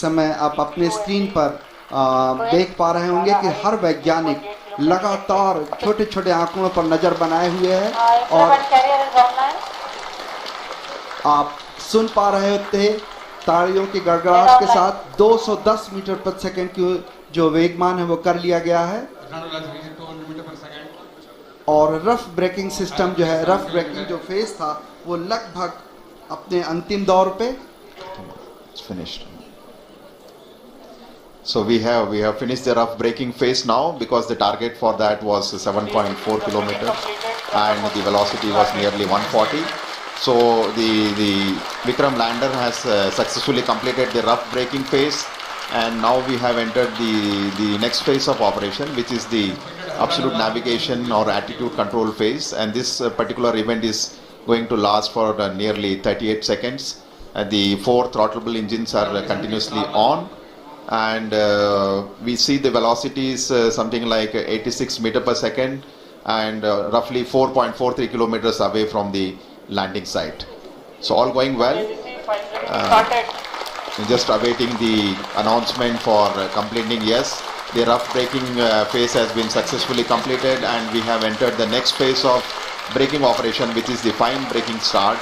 समय आप अपने स्क्रीन पर देख पा रहे होंगे कि हर वैज्ञानिक लगातार छोटे छोटे आंकड़ों पर नजर बनाए हुए है और आप सुन पा रहे थे तालियों की गड़गड़ाहट के साथ 210 मीटर प्रति सेकंड की जो वेगमान है वो कर लिया गया है और रफ ब्रेकिंग सिस्टम जो है, रफ ब्रेकिंग जो फेज था वो लगभग अपने अंतिम दौर पे finished. So we have finished the rough braking phase now, because the target for that was 7.4 kilometers and the velocity was nearly 140. So the Vikram lander has successfully completed the rough braking phase, and now we have entered the next phase of operation, which is the absolute navigation or attitude control phase, and this particular event is going to last for nearly 38 seconds. The 4 throttleable engines are continuously on, and we see the velocity is something like 86 meter per second and roughly 4.43 kilometers away from the landing site. So all going well. Just awaiting the announcement for completing. Yes, the rough braking phase has been successfully completed, and we have entered the next phase of braking operation, which is the fine braking start,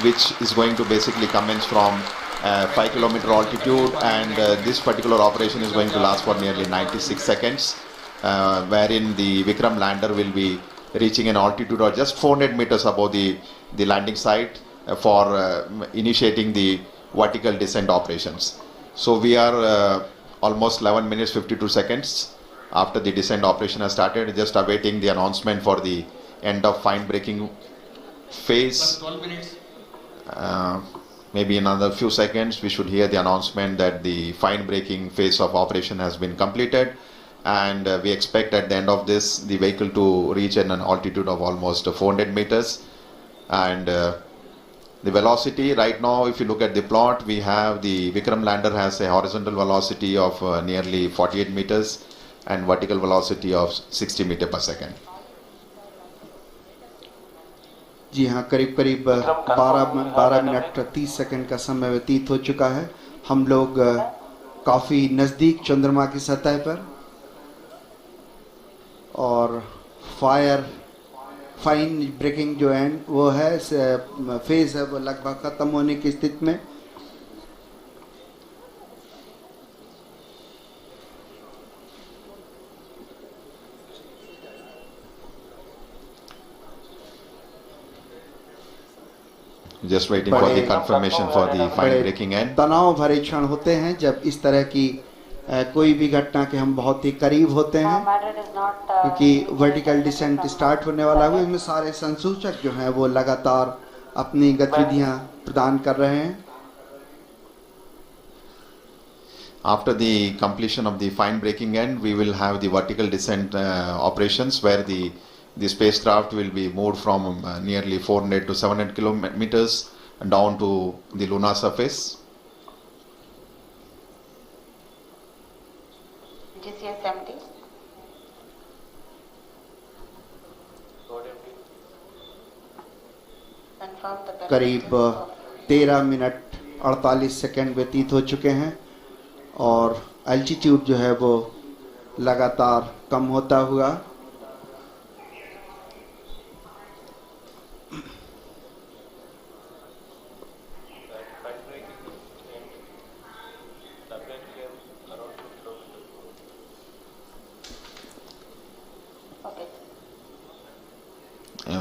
which is going to basically commence from 5 kilometer altitude, and this particular operation is going to last for nearly 96 seconds, wherein the Vikram lander will be reaching an altitude of just 400 meters above the landing site for initiating the vertical descent operations. So we are almost 11 minutes 52 seconds after the descent operation has started, just awaiting the announcement for the end of fine braking phase. 12 minutes. Maybe in another few seconds we should hear the announcement that the fine braking phase of operation has been completed, and we expect at the end of this the vehicle to reach an altitude of almost 400 meters, and the velocity right now, if you look at the plot, we have the Vikram lander has a horizontal velocity of nearly 48 meters and vertical velocity of 60 meter per second. जी हाँ, करीब करीब 12 minute 30 second का समय व्यतीत हो चुका है। हम लोग काफ़ी नज़दीक चंद्रमा की सतह पर, और फाइन ब्रेकिंग जो है वो है फेज़ है वो लगभग ख़त्म होने की स्थिति में। Just waiting for the confirmation for the fine braking end. तनाव भरे क्षण होते हैं जब इस तरह की कोई भी घटना के हम बहुत ही करीब होते हैं, क्योंकि वर्टिकल डिसेंट स्टार्ट होने वाला है। इसमें सारे संसूचक जो हैं वो लगातार अपनी गतिविधियां प्रदान कर रहे हैं। After the completion of the fine braking end, we will have the vertical descent operations, where the spacecraft will be moved from nearly 400 to 700 kilometers down to the lunar surface. GCS empty. करीब 13 minute 48 second व्यतीत हो चुके हैं और altitude जो है वो लगातार कम होता हुआ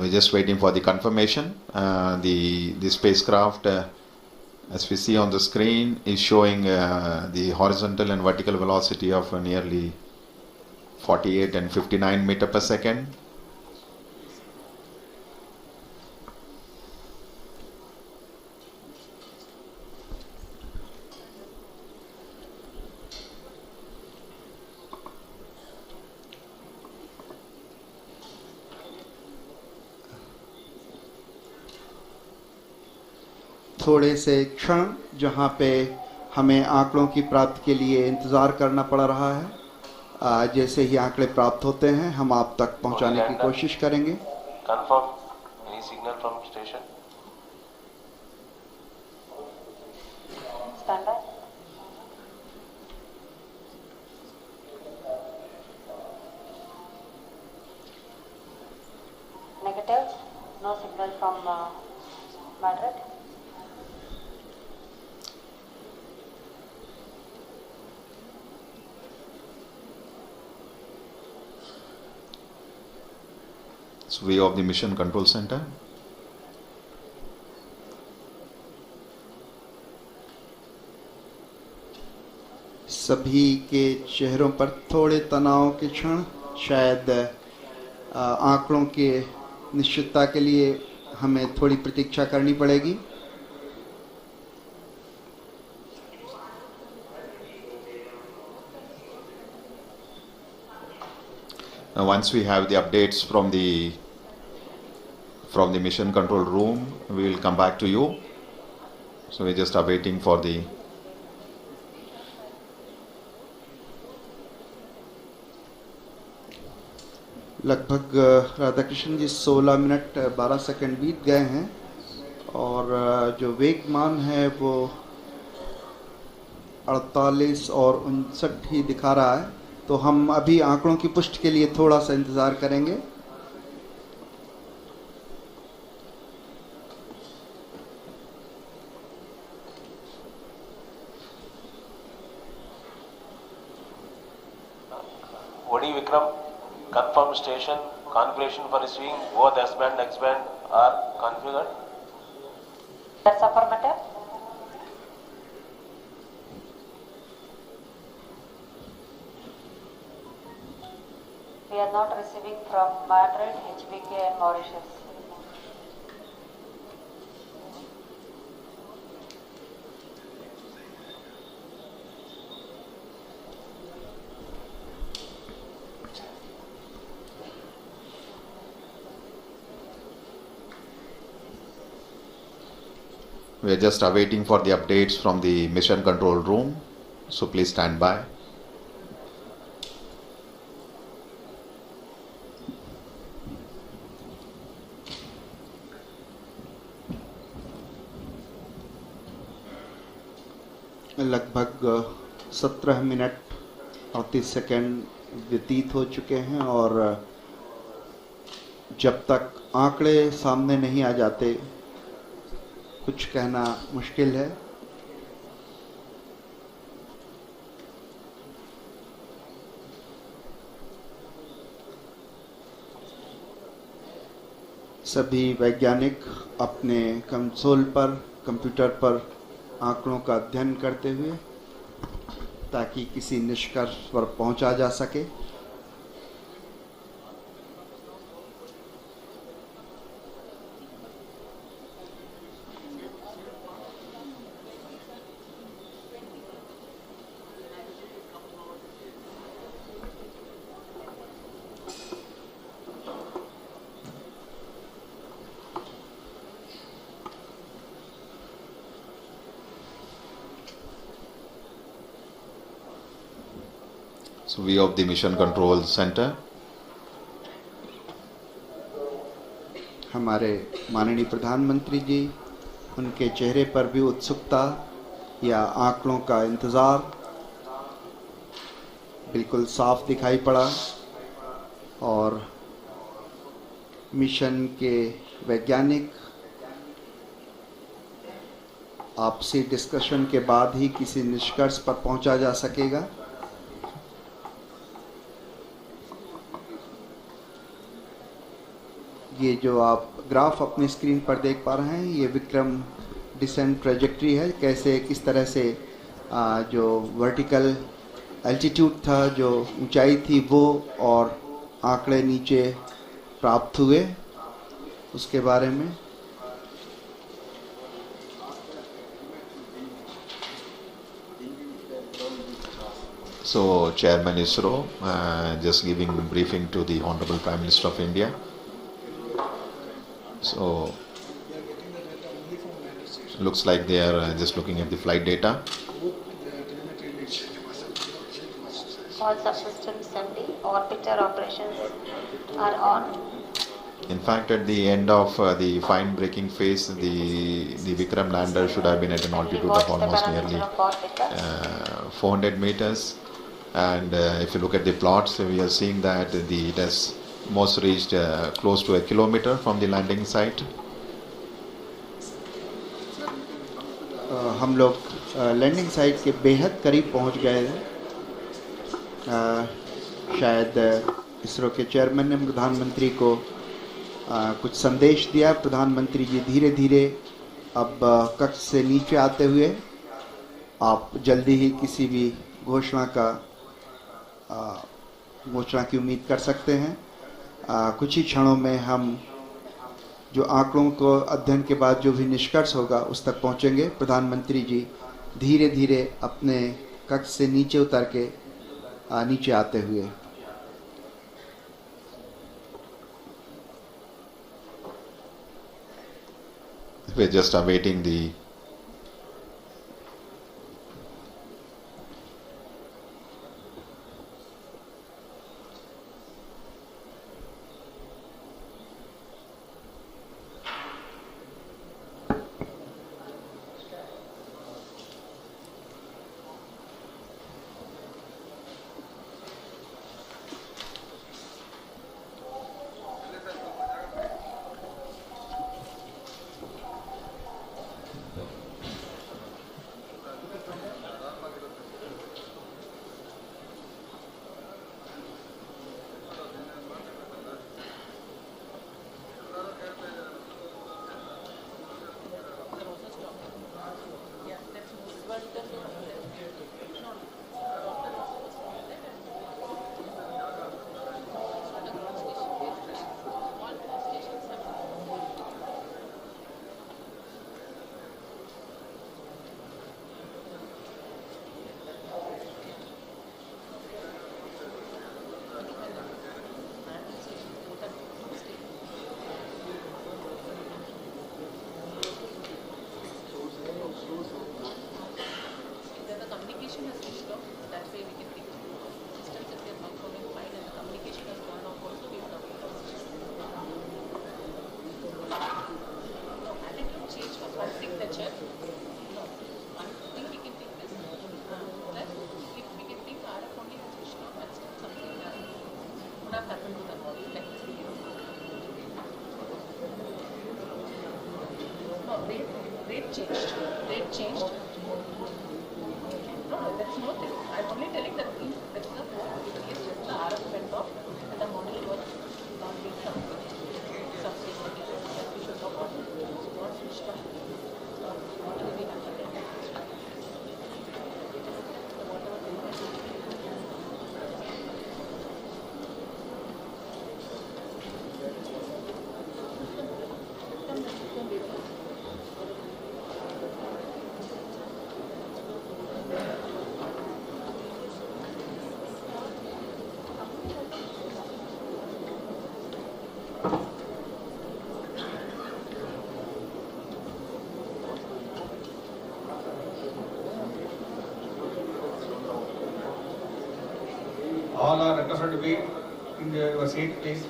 We're just waiting for the confirmation. The spacecraft, as we see on the screen, is showing the horizontal and vertical velocity of nearly 48 and 59 meter per second. थोड़े से क्षण जहाँ पे हमें आंकड़ों की प्राप्ति के लिए इंतज़ार करना पड़ रहा है, जैसे ही आंकड़े प्राप्त होते हैं हम आप तक पहुँचाने की कोशिश करेंगे। Confirm any signal from station. Stand by. So view of the Mission Control Center. सभी के चेहरों पर थोड़े तनाव के क्षण, शायद आंकड़ों के निश्चितता के लिए हमें थोड़ी प्रतीक्षा करनी पड़ेगी। Once we have the updates from the mission control room, we will come back to you. So we're just awaiting for the लगभग राधाकृष्ण जी 16 मिनट 12 सेकंड बीत गए हैं और जो वेगमान है वो 48 और 59 ही दिखा रहा है, तो हम अभी आंकड़ों की पुष्टि के लिए थोड़ा सा इंतजार करेंगे। Vodi Vikram, confirm station, configuration for receiving both S band, X band are configured. That's affirmative. We are not receiving from Madrid, HBK and Mauritius. we are just awaiting for the updates from the mission control room. So please stand by. लगभग 17 minute 38 second व्यतीत हो चुके हैं और जब तक आंकड़े सामने नहीं आ जाते कुछ कहना मुश्किल है। सभी वैज्ञानिक अपने कंसोल पर, कंप्यूटर पर आंकड़ों का अध्ययन करते हुए ताकि किसी निष्कर्ष पर पहुंचा जा सके। So view of the mission control center. हमारे माननीय प्रधानमंत्री जी, उनके चेहरे पर भी उत्सुकता या आंकड़ों का इंतज़ार बिल्कुल साफ दिखाई पड़ा और मिशन के वैज्ञानिक आपसी डिस्कशन के बाद ही किसी निष्कर्ष पर पहुंचा जा सकेगा। ये जो आप ग्राफ अपनी स्क्रीन पर देख पा रहे हैं, ये विक्रम डिसेंट ट्रेजेक्ट्री है, कैसे किस तरह से जो वर्टिकल एल्टीट्यूड था, जो ऊंचाई थी वो और आंकड़े नीचे प्राप्त हुए उसके बारे में। So Chairman ISRO just giving briefing to the Honorable Prime Minister of India. So looks like they are just looking at the flight data. All subsystems and the orbiter operations are on. In fact, at the end of the fine braking phase, the Vikram lander should have been at an altitude of almost nearly 400 meters. And if you look at the plots, we are seeing that it has most reached close to 1 kilometer from the landing site. हम लोग landing site के बेहद करीब पहुंच गए हैं। शायद इसरो के चेयरमैन ने प्रधानमंत्री को कुछ संदेश दिया। प्रधानमंत्री जी धीरे धीरे अब कक्ष से नीचे आते हुए आप जल्दी ही किसी भी घोषणा की उम्मीद कर सकते हैं। कुछ ही क्षणों में हम जो आंकड़ों को अध्ययन के बाद जो भी निष्कर्ष होगा उस तक पहुंचेंगे। प्रधानमंत्री जी धीरे धीरे अपने कक्ष से नीचे उतर के नीचे आते हुए we're just awaiting the Rate changed. No, that's no thing. I'm only telling that that's the just the RF went off and the model was not being something that we should talk about. What switched off? What will be happening? All are requested to be in your seat, please.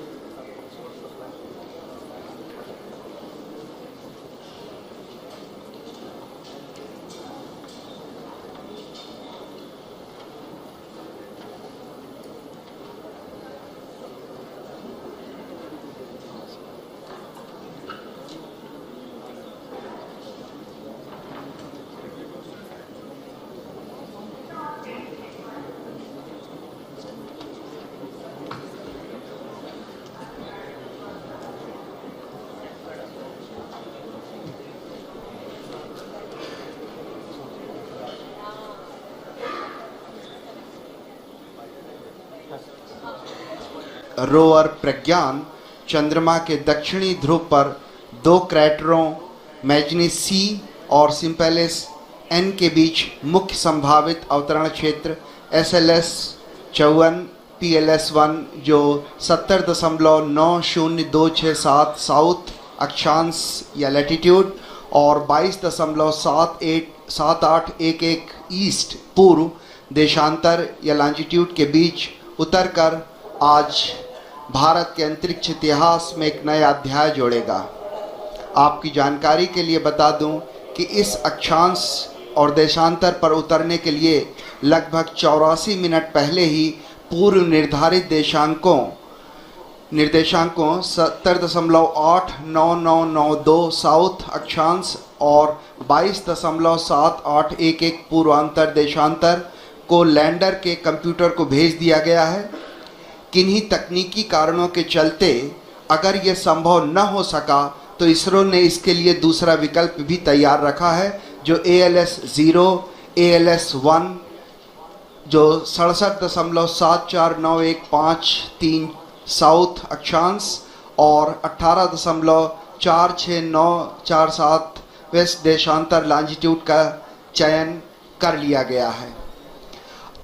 Rover Pragyan चंद्रमा के दक्षिणी ध्रुव पर 2 क्रैटरों manganese सी और सिम्पेलिस N के बीच मुख्य संभावित अवतरण क्षेत्र SLS 54 PLS1 जो 70.90267 साउथ अक्षांश या लैटिट्यूड और 22.7811 ईस्ट पूर्व देशांतर या लॉन्जिट्यूड के बीच उतरकर आज भारत के अंतरिक्ष इतिहास में एक नया अध्याय जोड़ेगा। आपकी जानकारी के लिए बता दूं कि इस अक्षांश और देशांतर पर उतरने के लिए लगभग 84 मिनट पहले ही पूर्व निर्धारित निर्देशांकों 70.89992 साउथ अक्षांश और 22.7811 पूर्वांतर देशांतर को लैंडर के कंप्यूटर को भेज दिया गया है। किन्हीं तकनीकी कारणों के चलते अगर ये संभव न हो सका तो इसरो ने इसके लिए दूसरा विकल्प भी तैयार रखा है, जो ALS-0, ALS-1, जो 67.74915 साउथ अक्षांश और 18.46947 वेस्ट देशांतर लॉन्जिट्यूड का चयन कर लिया गया है।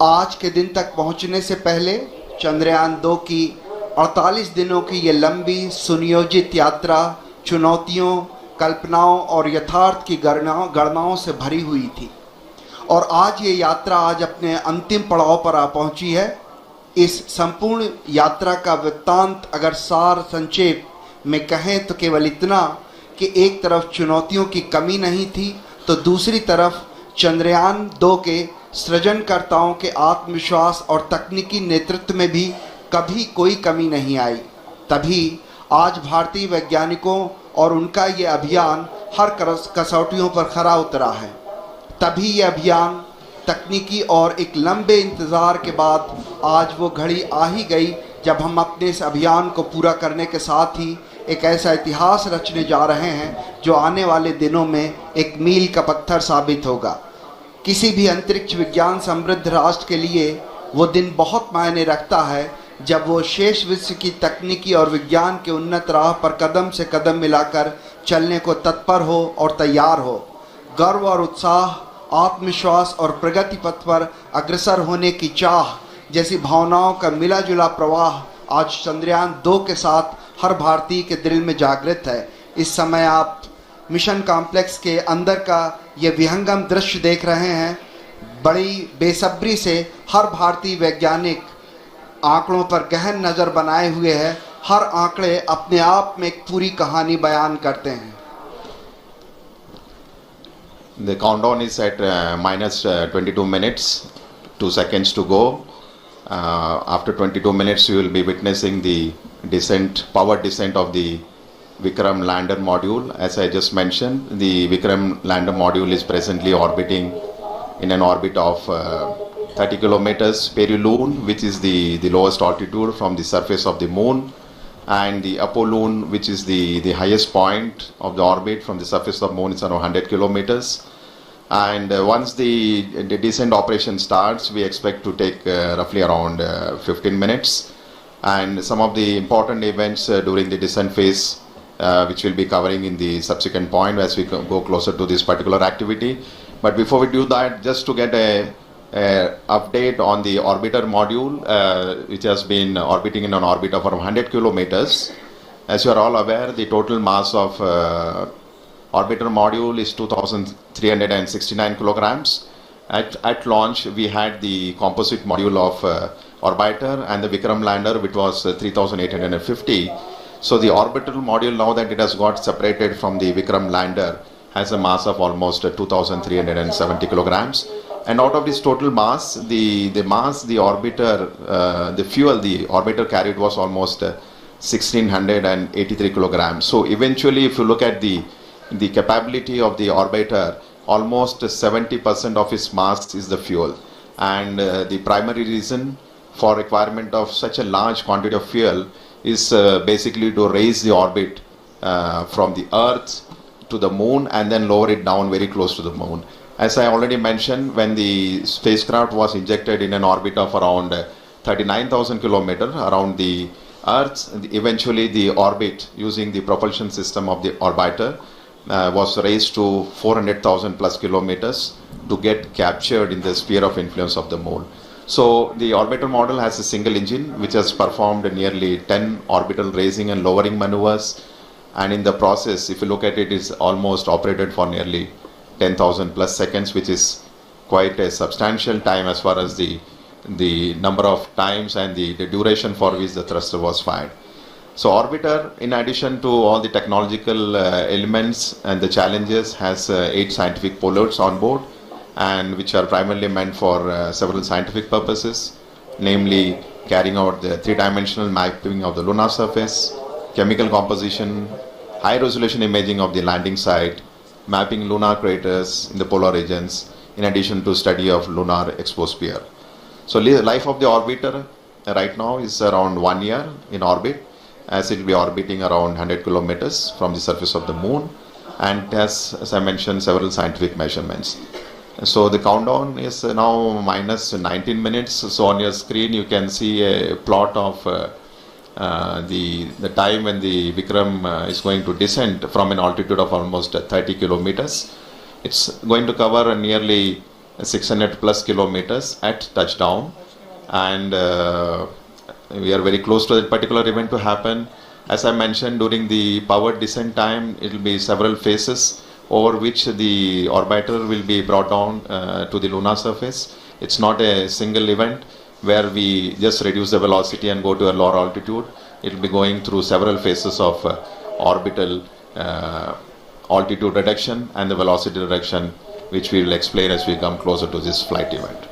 आज के दिन तक पहुंचने से पहले चंद्रयान 2 की 48 दिनों की ये लंबी सुनियोजित यात्रा चुनौतियों, कल्पनाओं और यथार्थ की गणनाओं से भरी हुई थी और आज ये यात्रा आज अपने अंतिम पड़ाव पर आ पहुंची है। इस संपूर्ण यात्रा का वृत्तांत अगर सार संक्षेप में कहें तो केवल इतना कि एक तरफ चुनौतियों की कमी नहीं थी तो दूसरी तरफ चंद्रयान 2 के सृजनकर्ताओं के आत्मविश्वास और तकनीकी नेतृत्व में भी कभी कोई कमी नहीं आई। तभी आज भारतीय वैज्ञानिकों और उनका ये अभियान हर कसौटियों पर खरा उतरा है। तभी ये अभियान तकनीकी और एक लंबे इंतज़ार के बाद आज वो घड़ी आ ही गई जब हम अपने इस अभियान को पूरा करने के साथ ही एक ऐसा इतिहास रचने जा रहे हैं जो आने वाले दिनों में एक मील का पत्थर साबित होगा। किसी भी अंतरिक्ष विज्ञान समृद्ध राष्ट्र के लिए वो दिन बहुत मायने रखता है जब वो शेष विश्व की तकनीकी और विज्ञान के उन्नत राह पर कदम से कदम मिलाकर चलने को तत्पर हो और तैयार हो। गर्व और उत्साह, आत्मविश्वास और प्रगति पथ पर अग्रसर होने की चाह जैसी भावनाओं का मिला जुला प्रवाह आज चंद्रयान 2 के साथ हर भारतीय के दिल में जागृत है। इस समय आप मिशन कॉम्प्लेक्स के अंदर का ये विहंगम दृश्य देख रहे हैं। बड़ी बेसब्री से हर भारतीय वैज्ञानिक आंकड़ों पर गहन नज़र बनाए हुए है। हर आंकड़े अपने आप में एक पूरी कहानी बयान करते हैं। The countdown is at minus 22 minutes, 2 seconds to go. After 22 minutes, you will be witnessing the descent, power descent of the Vikram lander module. As I just mentioned, the Vikram lander module is presently orbiting in an orbit of 30 kilometers perihelion, which is the lowest altitude from the surface of the moon, and the apolune, which is the highest point of the orbit from the surface of the moon, is around 100 kilometers. And once the descent operation starts, we expect to take roughly around 15 minutes. And some of the important events during the descent phase, which we'll be covering in the subsequent point as we go closer to this particular activity. But before we do that, just to get a update on the orbiter module, which has been orbiting in an orbit of around 100 kilometers. As you are all aware, the total mass of orbiter module is 2,369 kilograms. At launch, we had the composite module of orbiter and the Vikram lander, which was 3,850. So the orbital module, now that it has got separated from the Vikram lander, has a mass of almost 2,370 kilograms. And out of this total mass, the orbiter, the fuel the orbiter carried was almost 1,683 kilograms. So eventually, if you look at the capability of the orbiter, almost 70% of its mass is the fuel. And the primary reason for requirement of such a large quantity of fuel is basically to raise the orbit from the Earth to the moon and then lower it down very close to the moon. As I already mentioned, when the spacecraft was injected in an orbit of around 39,000 kilometers around the Earth, eventually the orbit using the propulsion system of the orbiter was raised to 400,000 plus kilometers to get captured in the sphere of influence of the moon. So the orbital model has a single engine which has performed nearly 10 orbital raising and lowering maneuvers, and in the process, if you look at it, is almost operated for nearly 10,000 plus seconds, which is quite a substantial time as far as the number of times and the duration for which the thruster was fired. So orbiter, in addition to all the technological elements and the challenges, has 8 scientific payloads on board, and which are primarily meant for several scientific purposes, namely carrying out the 3-dimensional mapping of the lunar surface, chemical composition, high resolution imaging of the landing site, mapping lunar craters in the polar regions, in addition to study of lunar exosphere. So life of the orbiter right now is around 1 year in orbit, as it will be orbiting around 100 kilometers from the surface of the moon, and as I mentioned, several scientific measurements. So the countdown is now minus 19 minutes. So on your screen you can see a plot of the time when the Vikram is going to descend from an altitude of almost 30 kilometers. It's going to cover nearly 600 plus kilometers at touchdown, and we are very close to that particular event to happen. As I mentioned, during the powered descent time, it will be several phases over which the orbiter will be brought down to the lunar surface. It's not a single event where we just reduce the velocity and go to a lower altitude. It will be going through several phases of orbital altitude reduction and the velocity reduction, which we will explain as we come closer to this flight event.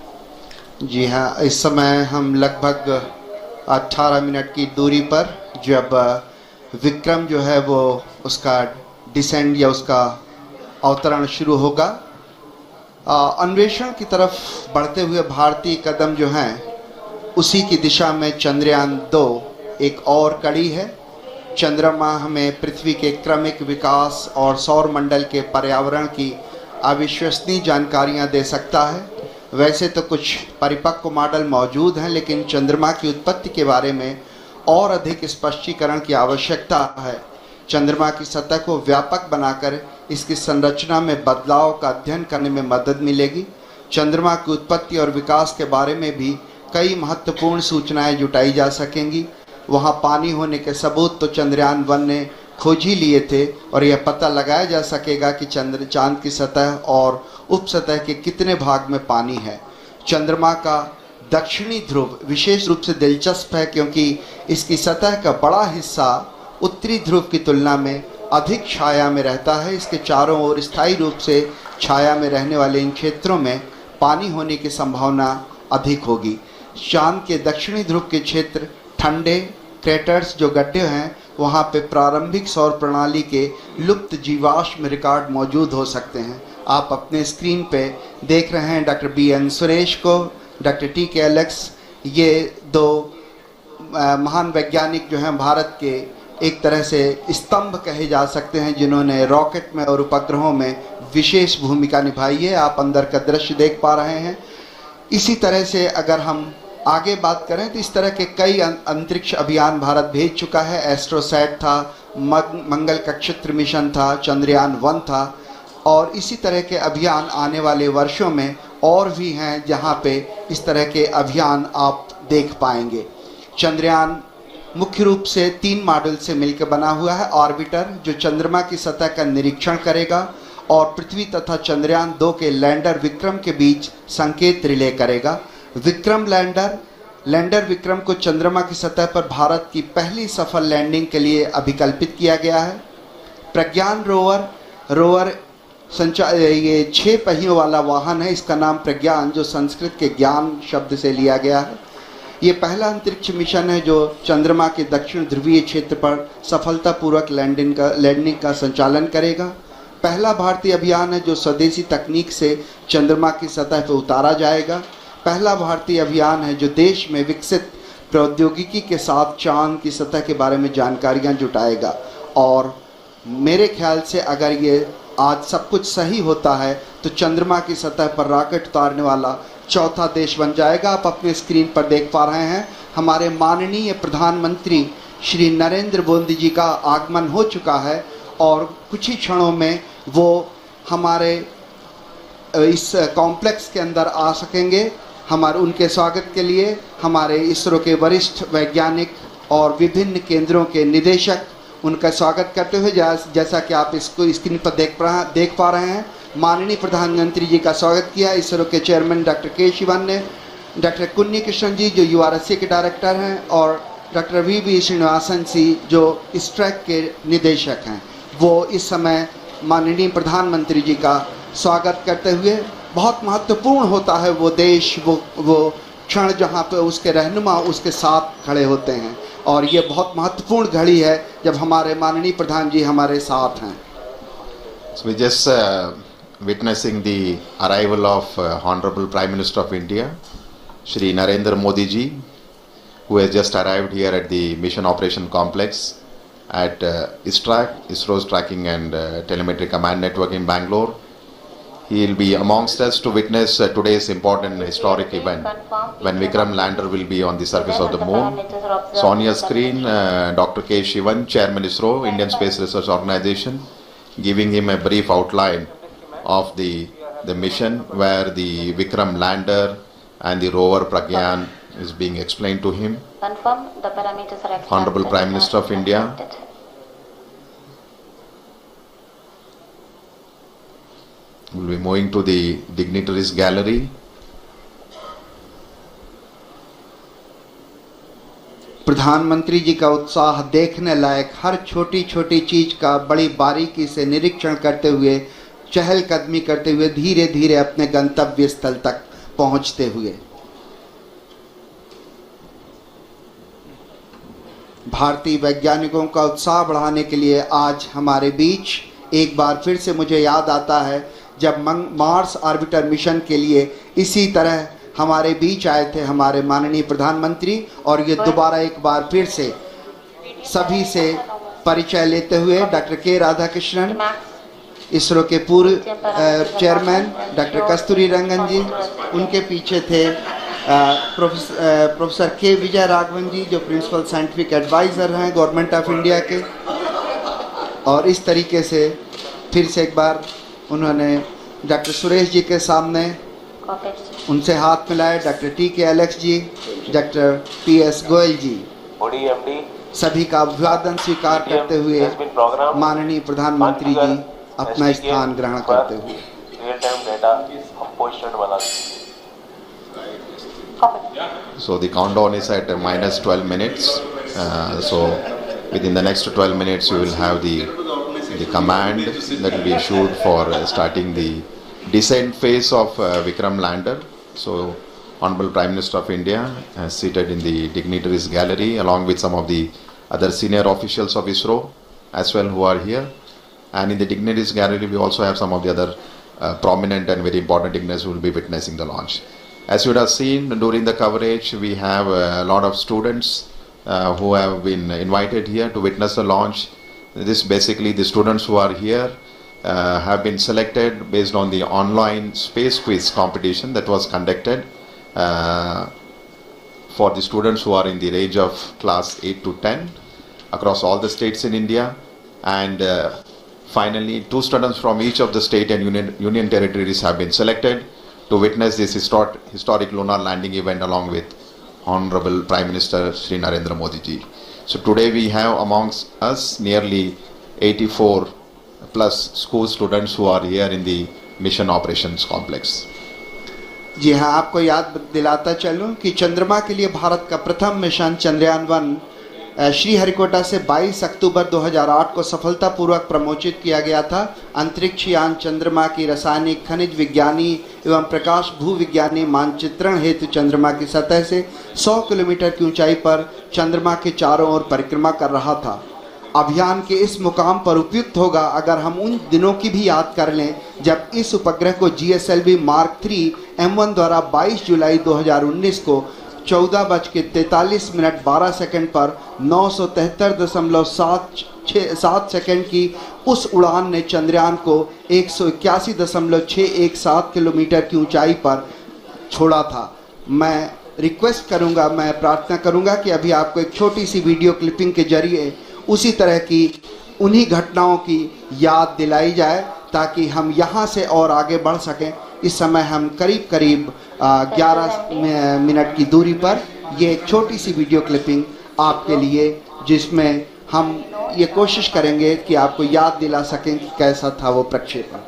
जी हाँ, इस समय हम लगभग 18 minute की दूरी पर जब विक्रम जो है वो उसका डिसेंड या उसका अवतरण शुरू होगा, अन्वेषण की तरफ बढ़ते हुए भारतीय कदम जो हैं उसी की दिशा में चंद्रयान 2 एक और कड़ी है। चंद्रमा हमें पृथ्वी के क्रमिक विकास और सौर मंडल के पर्यावरण की अविश्वसनीय जानकारियां दे सकता है। वैसे तो कुछ परिपक्व मॉडल मौजूद हैं, लेकिन चंद्रमा की उत्पत्ति के बारे में और अधिक स्पष्टीकरण की आवश्यकता है। चंद्रमा की सतह को व्यापक बनाकर इसकी संरचना में बदलाव का अध्ययन करने में मदद मिलेगी। चंद्रमा की उत्पत्ति और विकास के बारे में भी कई महत्वपूर्ण सूचनाएं जुटाई जा सकेंगी। वहां पानी होने के सबूत तो चंद्रयान 1 ने खोज ही लिए थे, और यह पता लगाया जा सकेगा कि चांद की सतह और उपसतह के कितने भाग में पानी है। चंद्रमा का दक्षिणी ध्रुव विशेष रूप से दिलचस्प है, क्योंकि इसकी सतह का बड़ा हिस्सा उत्तरी ध्रुव की तुलना में अधिक छाया में रहता है। इसके चारों ओर स्थायी रूप से छाया में रहने वाले इन क्षेत्रों में पानी होने की संभावना अधिक होगी। चांद के दक्षिणी ध्रुव के क्षेत्र ठंडे क्रेटर्स जो गड्ढे हैं, वहाँ पे प्रारंभिक सौर प्रणाली के लुप्त जीवाश्म रिकॉर्ड मौजूद हो सकते हैं। आप अपने स्क्रीन पे देख रहे हैं डॉक्टर BN सुरेश को, डॉक्टर TK एलेक्स, ये दो महान वैज्ञानिक जो हैं भारत के एक तरह से स्तंभ कहे जा सकते हैं, जिन्होंने रॉकेट में और उपग्रहों में विशेष भूमिका निभाई है। आप अंदर का दृश्य देख पा रहे हैं। इसी तरह से अगर हम आगे बात करें तो इस तरह के कई अंतरिक्ष अभियान भारत भेज चुका है। एस्ट्रोसैट था, मंगल कक्षत्र मिशन था, चंद्रयान 1 था, और इसी तरह के अभियान आने वाले वर्षों में और भी हैं जहां पे इस तरह के अभियान आप देख पाएंगे। चंद्रयान मुख्य रूप से 3 मॉड्यूल से मिलकर बना हुआ है। ऑर्बिटर जो चंद्रमा की सतह का निरीक्षण करेगा और पृथ्वी तथा चंद्रयान 2 के लैंडर विक्रम के बीच संकेत रिले करेगा। विक्रम लैंडर विक्रम को चंद्रमा की सतह पर भारत की पहली सफल लैंडिंग के लिए अभिकल्पित किया गया है। प्रज्ञान रोवर ये 6 पहियों वाला वाहन है। इसका नाम प्रज्ञान, जो संस्कृत के ज्ञान शब्द से लिया गया है। ये पहला अंतरिक्ष मिशन है जो चंद्रमा के दक्षिण ध्रुवीय क्षेत्र पर सफलतापूर्वक लैंडिंग का संचालन करेगा। पहला भारतीय अभियान है जो स्वदेशी तकनीक से चंद्रमा की सतह पर उतारा जाएगा। पहला भारतीय अभियान है जो देश में विकसित प्रौद्योगिकी के साथ चांद की सतह के बारे में जानकारियां जुटाएगा। और मेरे ख्याल से अगर ये आज सब कुछ सही होता है तो चंद्रमा की सतह पर रॉकेट उतारने वाला चौथा देश बन जाएगा। आप अपने स्क्रीन पर देख पा रहे हैं हमारे माननीय प्रधानमंत्री श्री नरेंद्र मोदी जी का आगमन हो चुका है, और कुछ ही क्षणों में वो हमारे इस कॉम्प्लेक्स के अंदर आ सकेंगे। हमारे उनके स्वागत के लिए हमारे इसरो के वरिष्ठ वैज्ञानिक और विभिन्न केंद्रों के निदेशक उनका स्वागत करते हुए, जैसा कि आप इसको स्क्रीन पर देख पा रहे हैं, माननीय प्रधानमंत्री जी का स्वागत किया। इसरो के चेयरमैन डॉक्टर के शिवन ने, डॉक्टर कुन्नी कृष्णन जी जो URSA के डायरेक्टर हैं, और डॉक्टर VV श्रीनिवासन जी जो इस ट्रैक के निदेशक हैं, वो इस समय माननीय प्रधानमंत्री जी का स्वागत करते हुए, बहुत महत्वपूर्ण होता है वो देश, वो क्षण जहाँ पे उसके रहनुमा उसके साथ खड़े होते हैं, और ये बहुत महत्वपूर्ण घड़ी है जब हमारे माननीय प्रधान जी हमारे साथ हैं। So we just witnessing the arrival of Honorable Prime Minister of India, Shri Narendra Modi ji, who has just arrived here at the Mission Operation Complex at ISTRAC, ISRO's Tracking and Telemetry Command Network in Bangalore. He will be amongst us to witness today's important historic event when Vikram lander will be on the surface of the moon. So on your screen, Dr. K. Shivan, Chairman ISRO, Indian Space Research Organization, giving him a brief outline of the mission where the Vikram lander and the rover Pragyan is being explained to him. Confirm the parameters are accepted. Honorable Prime Minister of India. We'll be moving to the dignitaries gallery. प्रधानमंत्री जी का उत्साह देखने लायक, हर छोटी छोटी चीज का बड़ी बारीकी से निरीक्षण करते हुए, चहलकदमी करते हुए धीरे धीरे अपने गंतव्य स्थल तक पहुंचते हुए। भारतीय वैज्ञानिकों का उत्साह बढ़ाने के लिए आज हमारे बीच एक बार फिर से मुझे याद आता है जब मार्स ऑर्बिटर मिशन के लिए इसी तरह हमारे बीच आए थे हमारे माननीय प्रधानमंत्री, और ये दोबारा एक बार फिर से सभी से परिचय लेते हुए डॉक्टर के राधाकृष्णन, इसरो के पूर्व चेयरमैन डॉक्टर कस्तूरी रंगन जी, उनके पीछे थे प्रोफेसर के विजय राघवन जी जो प्रिंसिपल साइंटिफिक एडवाइज़र हैं गवर्नमेंट ऑफ इंडिया के, और इस तरीके से फिर से एक बार उन्होंने डॉक्टर सुरेश जी के सामने उनसे हाथ मिलाए, डॉक्टर टी के एलेक्स जी, डॉक्टर पी एस गोयल जी, सभी का अभिवादन स्वीकार करते हुए माननीय प्रधानमंत्री जी अपना स्थान ग्रहण करते हुए। So the countdown is at minus 12 minutes. So within the next 12 minutes you will have the command that will be issued for starting the descent phase of Vikram lander. So Honorable Prime Minister of India is seated in the dignitaries gallery along with some of the other senior officials of ISRO as well who are here. And in the dignitaries gallery we also have some of the other prominent and very important dignitaries who will be witnessing the launch. As you would have seen during the coverage, we have a lot of students who have been invited here to witness the launch. This basically the students who are here have been selected based on the online space quiz competition that was conducted for the students who are in the range of class 8 to 10 across all the states in India. And finally, 2 students from each of the state and union territories have been selected to witness this historic lunar landing event along with Honorable Prime Minister Shri Narendra Modi ji. So today we have amongst us nearly 84 plus school students who are here in the Mission Operations Complex. जी हाँ, आपको याद दिलाता चलूं कि चंद्रमा के लिए भारत का प्रथम मिशन चंद्रयान 1 श्रीहरिकोटा से 22 अक्टूबर 2008 को सफलतापूर्वक प्रमोचित किया गया था। अंतरिक्ष यान चंद्रमा की रासायनिक, खनिज विज्ञानी एवं प्रकाश भूविज्ञानी मानचित्रण हेतु चंद्रमा की सतह से 100 किलोमीटर की ऊंचाई पर चंद्रमा के चारों ओर परिक्रमा कर रहा था। अभियान के इस मुकाम पर उपयुक्त होगा अगर हम उन दिनों की भी याद कर लें जब इस उपग्रह को GSLV Mark 3 M1 द्वारा 22 जुलाई 2019 को 14:43 पर 973.7 सेकंड की उस उड़ान ने चंद्रयान को 181.617 किलोमीटर की ऊंचाई पर छोड़ा था। मैं रिक्वेस्ट करूंगा, मैं प्रार्थना करूंगा कि अभी आपको एक छोटी सी वीडियो क्लिपिंग के जरिए उसी तरह की उन्हीं घटनाओं की याद दिलाई जाए ताकि हम यहाँ से और आगे बढ़ सकें। इस समय हम करीब 11 मिनट की दूरी पर ये एक छोटी सी वीडियो क्लिपिंग आपके लिए, जिसमें हम ये कोशिश करेंगे कि आपको याद दिला सकें कि कैसा था वो प्रक्षेपण।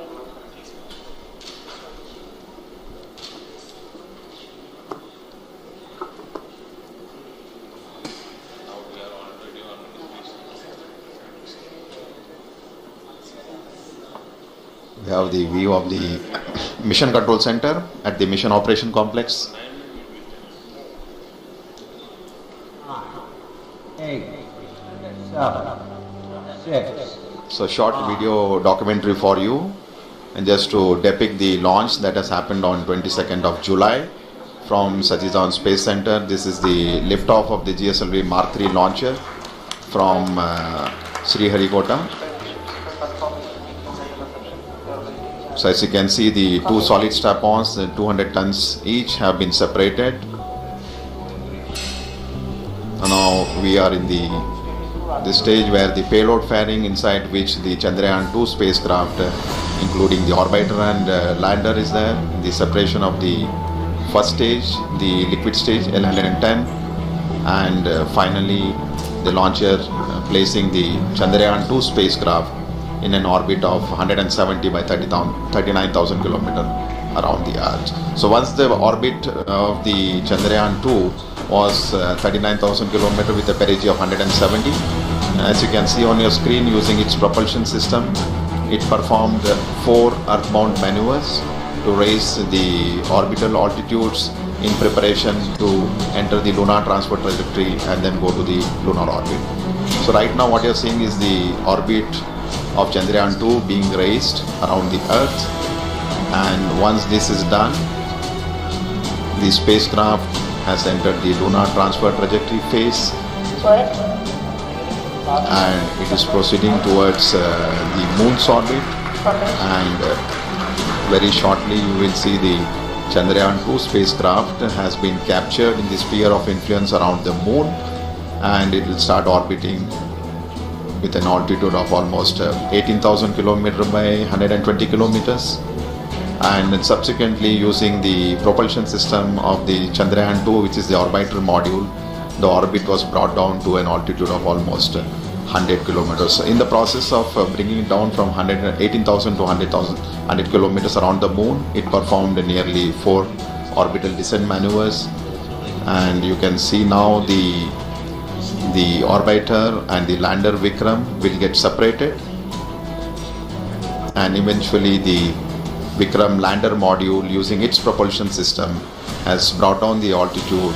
We have the view of the Mission Control Center at the Mission Operation Complex. 8, 7, 6. So short video documentary for you and just to depict the launch that has happened on 22nd of July from Sajidon Space Center. This is the liftoff of the GSLV Mark III launcher from Sriharikota. So as you can see, the two solid strap-ons, 200 tons each, have been separated. And now we are in the stage where the payload fairing, inside which the Chandrayaan 2 spacecraft, including the orbiter and lander, is there. The separation of the first stage, the liquid stage L110, and finally the launcher placing the Chandrayaan 2 spacecraft in an orbit of 170 by 39,000 kilometers around the Earth. So once the orbit of the Chandrayaan 2 was 39,000 kilometers with a perigee of 170, as you can see on your screen, using its propulsion system, it performed 4 earthbound maneuvers to raise the orbital altitudes in preparation to enter the lunar transfer trajectory and then go to the lunar orbit. So right now what you're seeing is the orbit of Chandrayaan 2 being raised around the Earth, and once this is done, the spacecraft has entered the lunar transfer trajectory phase and it is proceeding towards the moon's orbit, and very shortly you will see the Chandrayaan 2 spacecraft has been captured in the sphere of influence around the moon, and it will start orbiting with an altitude of almost 18,000 kilometers by 120 kilometers, and then subsequently using the propulsion system of the Chandrayaan 2, which is the orbiter module, the orbit was brought down to an altitude of almost 100 kilometers. In the process of bringing it down from 18,000 to 100 kilometers around the moon, it performed nearly 4 orbital descent maneuvers, and you can see now the orbiter and the lander Vikram will get separated, and eventually the Vikram lander module, using its propulsion system, has brought down the altitude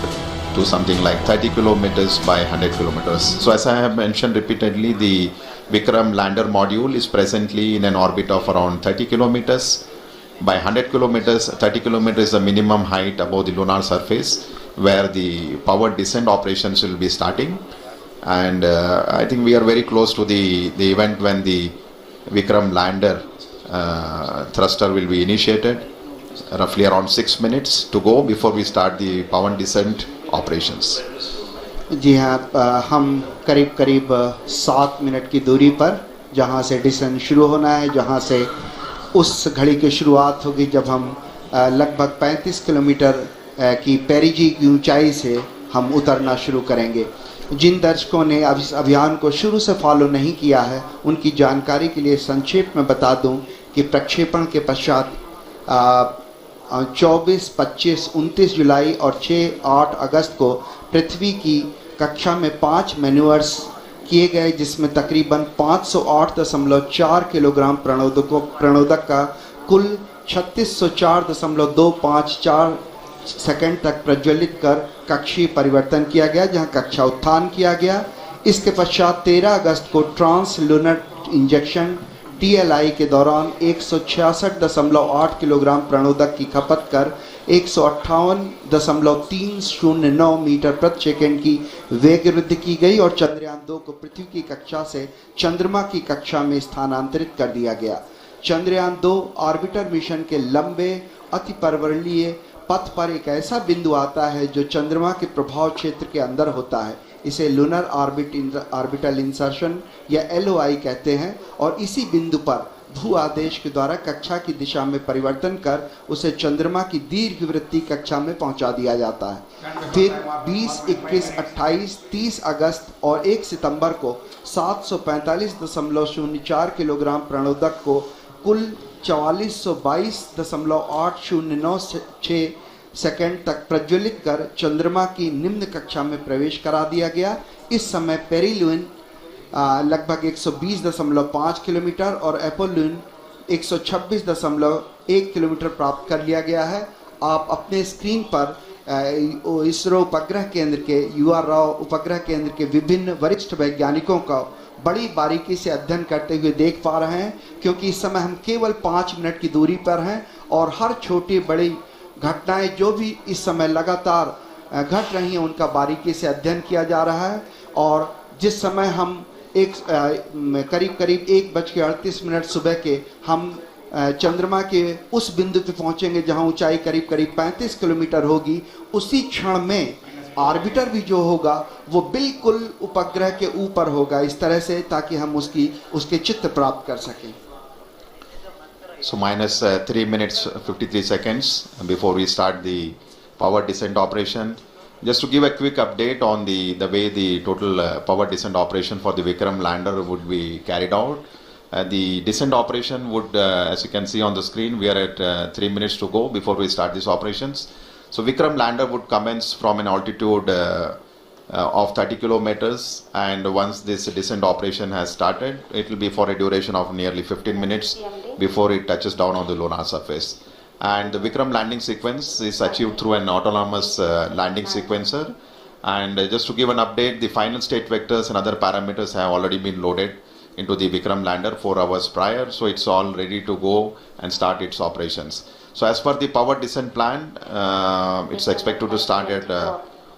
to something like 30 kilometers by 100 kilometers. So as I have mentioned repeatedly, the Vikram lander module is presently in an orbit of around 30 kilometers by 100 kilometers. 30 kilometers is the minimum height above the lunar surface where the powered descent operations will be starting, and I think we are very close to the event when the Vikram lander thruster will be initiated. Roughly around 6 minutes to go before we start the powered descent operations. जी हाँ, हम करीब करीब 7 minute की दूरी पर जहाँ से decent शुरू होना है, जहाँ से उस घड़ी की शुरुआत होगी जब हम लगभग 35 किलोमीटर की पेरिजी की ऊंचाई से हम उतरना शुरू करेंगे। जिन दर्शकों ने इस अभियान को शुरू से फॉलो नहीं किया है, उनकी जानकारी के लिए संक्षेप में बता दूं कि प्रक्षेपण के पश्चात 24, 25, 29 जुलाई और 6-8 अगस्त को पृथ्वी की कक्षा में 5 मैन्यूअर्स किए गए, जिसमें तकरीबन 508.4 किलोग्राम प्रणोदक का कुल 3604.254 सेकंड तक प्रज्वलित कर कक्षीय परिवर्तन किया गया, जहां कक्षा उत्थान किया गया। इसके पश्चात 13 अगस्त को ट्रांस लूनर इंजेक्शन TLI के दौरान 166.8 किलोग्राम प्रणोदक की खपत कर 158.309 मीटर प्रति सेकंड की वेग वृद्धि की गई और चंद्रयान 2 को पृथ्वी की कक्षा से चंद्रमा की कक्षा में स्थानांतरित कर दिया गया। चंद्रयान 2 ऑर्बिटर मिशन के लंबे अतिपर्वणीय पथ पर एक ऐसा बिंदु आता है जो चंद्रमा के प्रभाव क्षेत्र के अंदर होता है। इसे लूनर ऑर्बिटल इंसर्शन या LOI कहते हैं, और इसी बिंदु पर भू आदेश के द्वारा कक्षा की दिशा में परिवर्तन कर उसे चंद्रमा की दीर्घवृत्तीय कक्षा में पहुंचा दिया जाता है। फिर 20, 21, 28, 30 अगस्त और 1 सितंबर को 745.04 किलोग्राम प्रणोदक को कुल 4422.809 सेकंड तक प्रज्वलित कर चंद्रमा की निम्न कक्षा में प्रवेश करा दिया गया। इस समय पेरिलून लगभग 120.5 किलोमीटर और एपोलून 126.1 किलोमीटर प्राप्त कर लिया गया है। आप अपने स्क्रीन पर इसरो उपग्रह केंद्र के UR राव उपग्रह केंद्र के विभिन्न वरिष्ठ वैज्ञानिकों का बड़ी बारीकी से अध्ययन करते हुए देख पा रहे हैं, क्योंकि इस समय हम केवल 5 मिनट की दूरी पर हैं और हर छोटी बड़ी घटनाएं जो भी इस समय लगातार घट रही हैं उनका बारीकी से अध्ययन किया जा रहा है। और जिस समय हम करीब 1:38 सुबह के हम चंद्रमा के उस बिंदु पे पहुंचेंगे जहां ऊंचाई करीब 35 किलोमीटर होगी, उसी क्षण में ऑर्बिटर भी जो होगा वो बिल्कुल उपग्रह के ऊपर होगा, इस तरह से ताकि हम उसके चित्र प्राप्त कर सकें। So minus 3 minutes 53 seconds before we start the power descent operation. Just to give a quick update on the way the total power descent operation for the Vikram lander would be carried out. The descent operation would, as you can see on the screen, we are at 3 minutes to go before we start these operations. So Vikram lander would commence from an altitude of 30 kilometers, and once this descent operation has started, it will be for a duration of nearly 15 minutes before it touches down on the lunar surface. And the Vikram landing sequence is achieved through an autonomous landing sequencer. And just to give an update, the final state vectors and other parameters have already been loaded into the Vikram lander 4 hours prior, so it's all ready to go and start its operations. So as per the power descent plan, it's expected to start at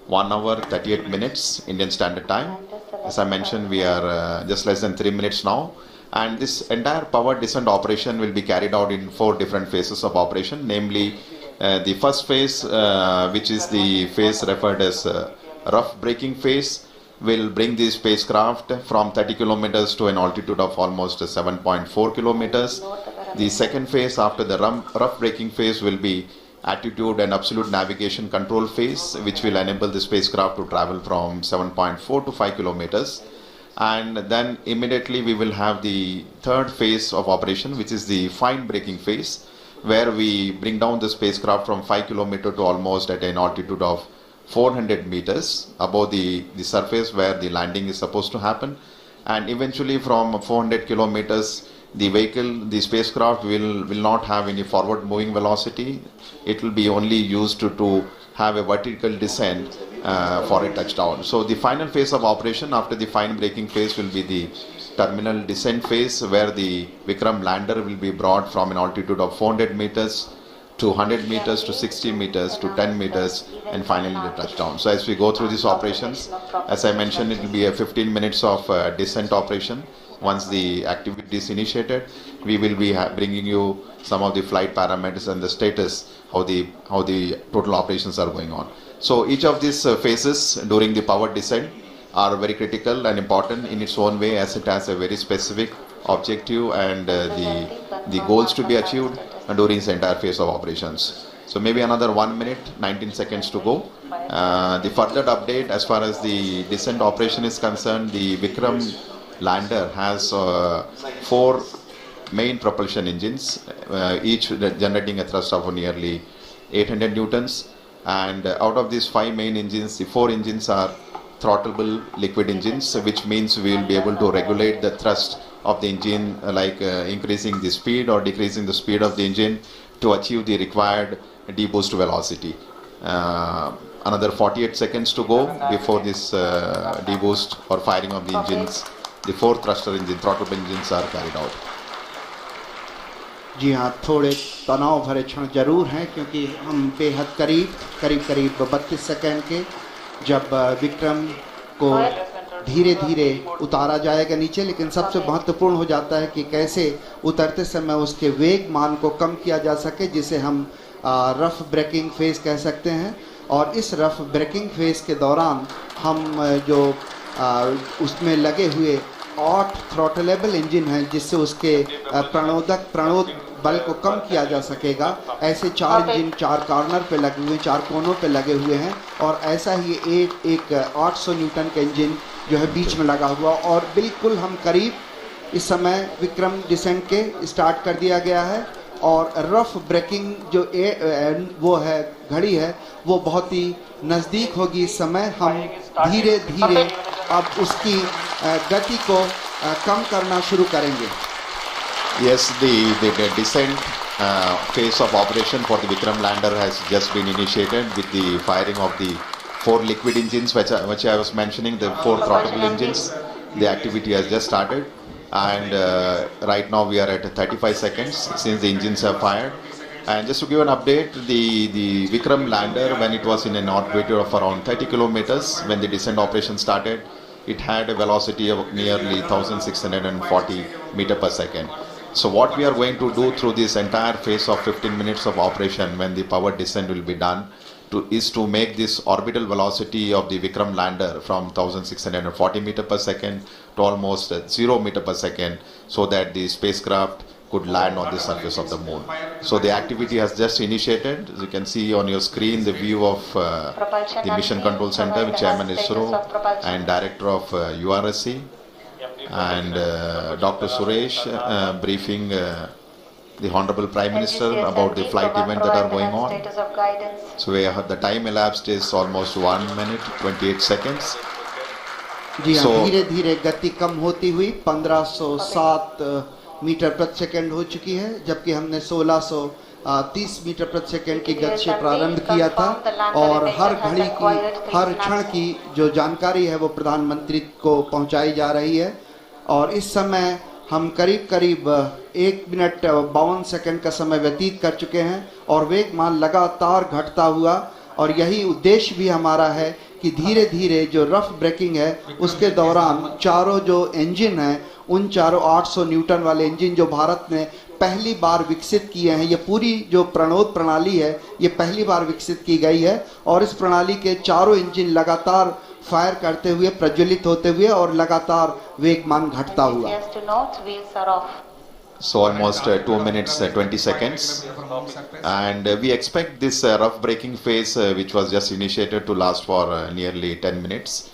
1 hour 38 minutes Indian Standard Time. As I mentioned, we are just less than 3 minutes now, and this entire power descent operation will be carried out in 4 different phases of operation, namely the first phase, which is the phase referred as rough braking phase, will bring the spacecraft from 30 kilometers to an altitude of almost 7.4 kilometers. The second phase after the rough braking phase will be attitude and absolute navigation control phase, which will enable the spacecraft to travel from 7.4 to 5 kilometers. And then immediately we will have the third phase of operation, which is the fine braking phase, where we bring down the spacecraft from 5 kilometers to almost at an altitude of 400 meters above the surface where the landing is supposed to happen. And eventually from 400 kilometers, the spacecraft will not have any forward moving velocity. It will be only used to have a vertical descent for a touchdown. So the final phase of operation after the fine braking phase will be the terminal descent phase, where the Vikram lander will be brought from an altitude of 400 meters to 100 meters to 60 meters to 10 meters and finally the touchdown. So as we go through these operations, as I mentioned, it will be a 15 minutes of descent operation. Once the activity is initiated, we will be bringing you some of the flight parameters and the status, how the total operations are going on. So each of these phases during the power descent are very critical and important in its own way, as it has a very specific objective and the goals to be achieved during this entire phase of operations. So maybe another 1 minute 19 seconds to go. The further update as far as the descent operation is concerned, the Vikram lander has 4 main propulsion engines, each generating a thrust of nearly 800 newtons. And out of these 5 main engines, the 4 engines are throttleable liquid engines, which means we will be able to regulate the thrust of the engine, like increasing the speed or decreasing the speed of the engine to achieve the required deboost velocity. Another 48 seconds to go before this deboost or firing of the engines. The 4 thruster engine, throttleable engines are carried out. जी हाँ, थोड़े तनाव भरे क्षण जरूर हैं, क्योंकि हम बेहद करीब 32 सेकंड के जब विक्रम को धीरे धीरे उतारा जाएगा नीचे, लेकिन सबसे महत्वपूर्ण हो जाता है कि कैसे उतरते समय उसके वेग मान को कम किया जा सके, जिसे हम रफ ब्रेकिंग फेज कह सकते हैं। और इस रफ ब्रेकिंग फेज के दौरान हम जो उसमें लगे हुए 8 थ्रॉटलेबल इंजन हैं, जिससे उसके प्रणोद बल को कम किया जा सकेगा। ऐसे 4 इंजन 4 कॉर्नर पे लगे हुए, 4 कोनों पे लगे हुए हैं, और ऐसा ही एक 800 न्यूटन का इंजन जो है बीच में लगा हुआ। और बिल्कुल हम करीब इस समय विक्रम डिसेंट के स्टार्ट कर दिया गया है, और रफ ब्रेकिंग जो वो है घड़ी है, वो बहुत ही नज़दीक होगी। इस समय हम धीरे धीरे अब उसकी गति को कम करना शुरू करेंगे। Yes, the descent phase of operation for the Vikram lander has just been initiated with the firing of the 4 liquid engines, which I was mentioning, the 4 throttleable engines. The activity has just started, and right now we are at 35 seconds since the engines have fired, And just to give an update, the Vikram lander, when it was in an orbit of around 30 kilometers, when the descent operation started, it had a velocity of nearly 1640 meter per second. So what we are going to do through this entire phase of 15 minutes of operation, when the powered descent will be done, is to make this orbital velocity of the Vikram lander from 1640 meter per second to almost 0 meter per second, so that the spacecraft could land on the surface of the moon. So the activity has just initiated. As you can see on your screen, the view of the Mission Control Center with Chairman ISRO and Director of URSC and Dr. Suresh briefing the Honorable Prime Minister about the flight event that are going on. So the time elapsed is almost 1 minute 28 seconds. जी हाँ, धीरे धीरे गति कम होती हुई 1507 metre प्रति second हो चुकी है, जबकि हमने 1630 मीटर प्रति सेकंड की गति से प्रारंभ किया था और हर घड़ी की हर क्षण की जो जानकारी है वो प्रधानमंत्री को पहुंचाई जा रही है। और इस समय हम करीब करीब 1 मिनट 52 सेकंड का समय व्यतीत कर चुके हैं और वेगमान लगातार घटता हुआ, और यही उद्देश्य भी हमारा है कि धीरे धीरे जो रफ ब्रेकिंग है उसके दौरान चारों जो इंजन हैं, उन चारों 800 न्यूटन वाले इंजन जो भारत ने पहली बार विकसित किए हैं, ये पूरी जो प्रणोद प्रणाली है ये पहली बार विकसित की गई है और इस प्रणाली के चारों इंजन लगातार फायर करते हुए, प्रज्वलित होते हुए और लगातार वेगमान घटता हुआ। So almost 2 minutes 20 seconds, and we expect this rough braking phase which was just initiated to last for nearly 10 minutes,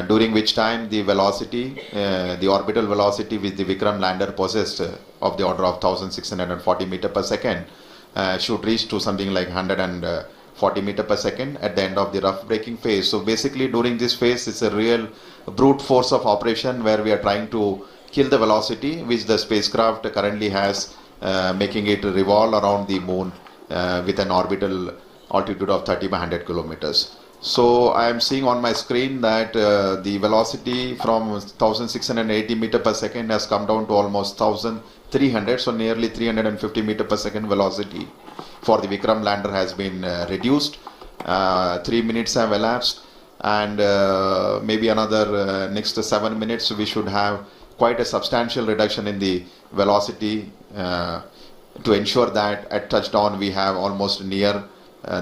during which time the velocity, the orbital velocity which the Vikram lander possessed of the order of 1640 meter per second should reach to something like 140 meter per second at the end of the rough braking phase. So basically during this phase it's a real brute force of operation where we are trying to kill the velocity which the spacecraft currently has, making it revolve around the moon with an orbital altitude of 30 by 100 kilometers. So I am seeing on my screen that the velocity from 1680 meter per second has come down to almost 1300, so nearly 350 meter per second velocity for the Vikram lander has been reduced. 3 minutes have elapsed, and maybe another next 7 minutes we should have quite a substantial reduction in the velocity to ensure that at touchdown we have almost near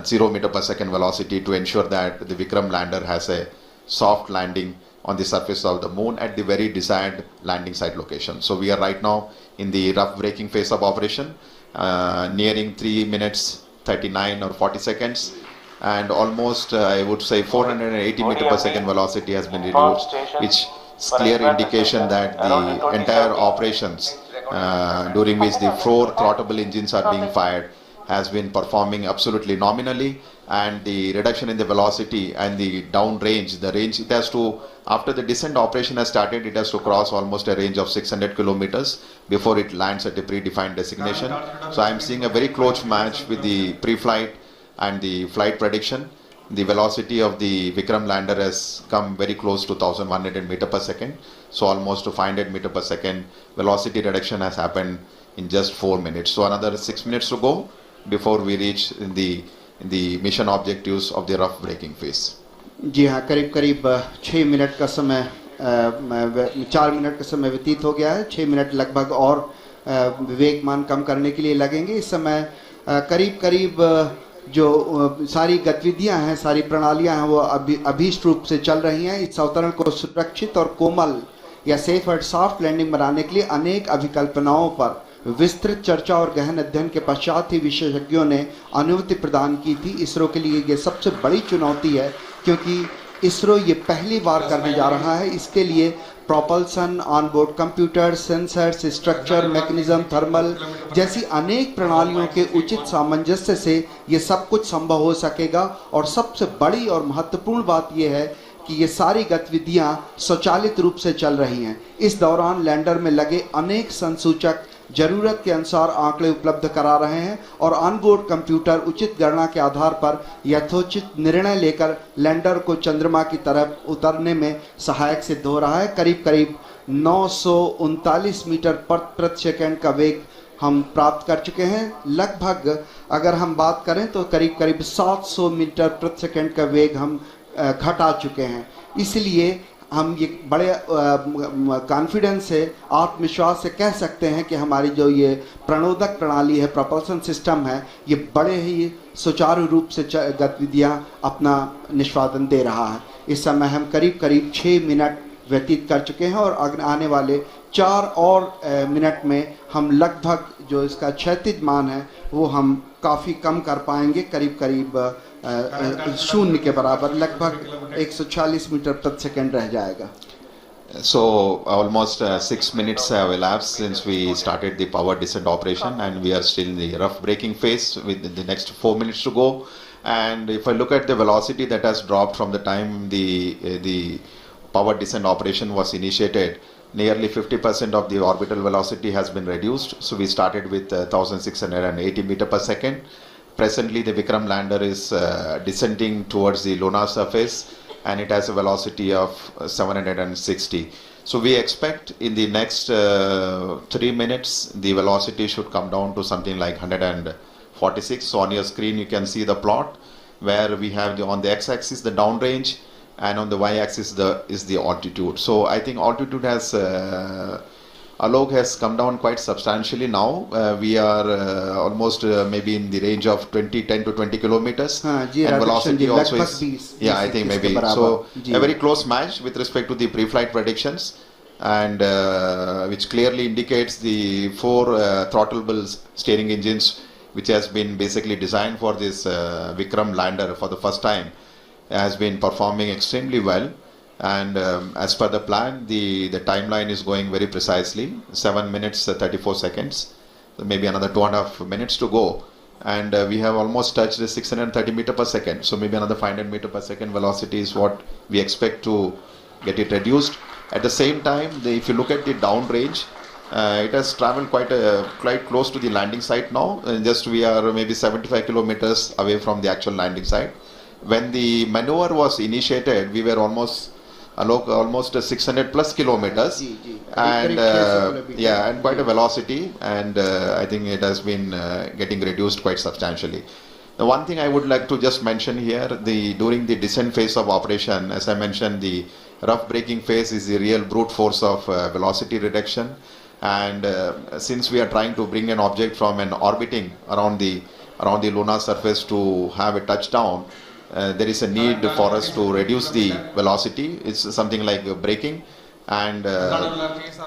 0 meter per second velocity, to ensure that the Vikram lander has a soft landing on the surface of the moon at the very desired landing site location. So we are right now in the rough braking phase of operation, nearing 3 minutes 39 or 40 seconds, and almost I would say 480 meter per second velocity has been reduced, which is clear indication that the entire operations during which the 4 throttleable engines are being fired has been performing absolutely nominally, and the reduction in the velocity and the down range, the range it has to, after the descent operation has started, it has to cross almost a range of 600 kilometers before it lands at a predefined destination. So I am seeing a very close match with the pre-flight and the flight prediction. The velocity of the Vikram lander has come very close to 1100 meter per second, so almost to 500 meter per second velocity reduction has happened in just 4 minutes. So another 6 minutes to go before we reach in the mission objectives of the rough braking phase. जी हाँ, करीब करीब 6 minute का समय 4 minute का समय व्यतीत हो गया है। 6 मिनट लगभग और वेगमान कम करने के लिए लगेंगे। इस समय करीब करीब जो सारी गतिविधियां हैं, सारी प्रणालियां हैं, वो अभीष्ट रूप से चल रही हैं। इस अवतरण को सुरक्षित और कोमल या सेफ और सॉफ्ट लैंडिंग बनाने के लिए अनेक अभिकल्पनाओं पर विस्तृत चर्चा और गहन अध्ययन के पश्चात ही विशेषज्ञों ने अनुमति प्रदान की थी। इसरो के लिए ये सबसे बड़ी चुनौती है, क्योंकि इसरो ये पहली बार करने जा रहा है। इसके लिए propulsion, onboard computer, sensors, structure, mechanism, thermal जैसी अनेक प्रणालियों के उचित सामंजस्य से ये सब कुछ संभव हो सकेगा। और सबसे बड़ी और महत्वपूर्ण बात ये है कि ये सारी गतिविधियां स्वचालित रूप से चल रही हैं। इस दौरान लैंडर में लगे अनेक संसूचक जरूरत के अनुसार आंकड़े उपलब्ध करा रहे हैं और ऑनबोर्ड कंप्यूटर उचित गणना के आधार पर यथोचित निर्णय लेकर लैंडर को चंद्रमा की तरफ उतरने में सहायक सिद्ध हो रहा है। करीब करीब 939 मीटर प्रति सेकंड का वेग हम प्राप्त कर चुके हैं। लगभग अगर हम बात करें तो करीब करीब 700 मीटर प्रति सेकंड का वेग हम घटा चुके हैं। इसलिए हम ये बड़े कॉन्फिडेंस से, आत्मविश्वास से कह सकते हैं कि हमारी जो ये प्रणोदक प्रणाली है, प्रोपल्सन सिस्टम है, ये बड़े ही सुचारू रूप से गतिविधियाँ अपना निष्पादन दे रहा है। इस समय हम करीब करीब 6 मिनट व्यतीत कर चुके हैं और आने वाले 4 और मिनट में हम लगभग जो इसका क्षैतिज मान है वो हम काफ़ी कम कर पाएंगे, करीब करीब शून्य के बराबर, लगभग 140 मीटर प्रति सेकंड रह जाएगा। So almost 6 minutes have elapsed since we started the power descent operation, and we are still in the rough braking phase with the next 4 minutes to go. And if I look at the velocity that has dropped from the time the power descent operation was initiated, nearly 50% of the orbital velocity has been reduced. So we started with 1680 meter per second. Presently the Vikram lander is descending towards the lunar surface, and it has a velocity of 760. So we expect in the next 3 minutes the velocity should come down to something like 146. So on your screen you can see the plot where we have on the x-axis the downrange, and on the y-axis is the altitude. So I think altitude has Alok has come down quite substantially now. We are almost maybe in the range of 10 to 20 kilometers, and velocity also is, yeah, I think maybe so a very close match with respect to the pre-flight predictions, and which clearly indicates the 4 throttleable steering engines which has been basically designed for this Vikram lander for the first time has been performing extremely well. And as per the plan, the timeline is going very precisely, 7 minutes 34 seconds, so maybe another 2.5 minutes to go, and we have almost touched the 630 meter per second, so maybe another 500 meter per second velocity is what we expect to get it reduced. At the same time, if you look at the downrange, it has traveled quite close to the landing site now. Just we are maybe 75 kilometers away from the actual landing site. When the maneuver was initiated, we were almost 600 plus kilometers, and yeah, and quite a velocity, and I think it has been getting reduced quite substantially. The one thing I would like to just mention here, during the descent phase of operation, as I mentioned, the rough braking phase is the real brute force of velocity reduction, and since we are trying to bring an object from an orbiting around the lunar surface to have a touchdown, there is a need for us to reduce the velocity. It's something like braking, and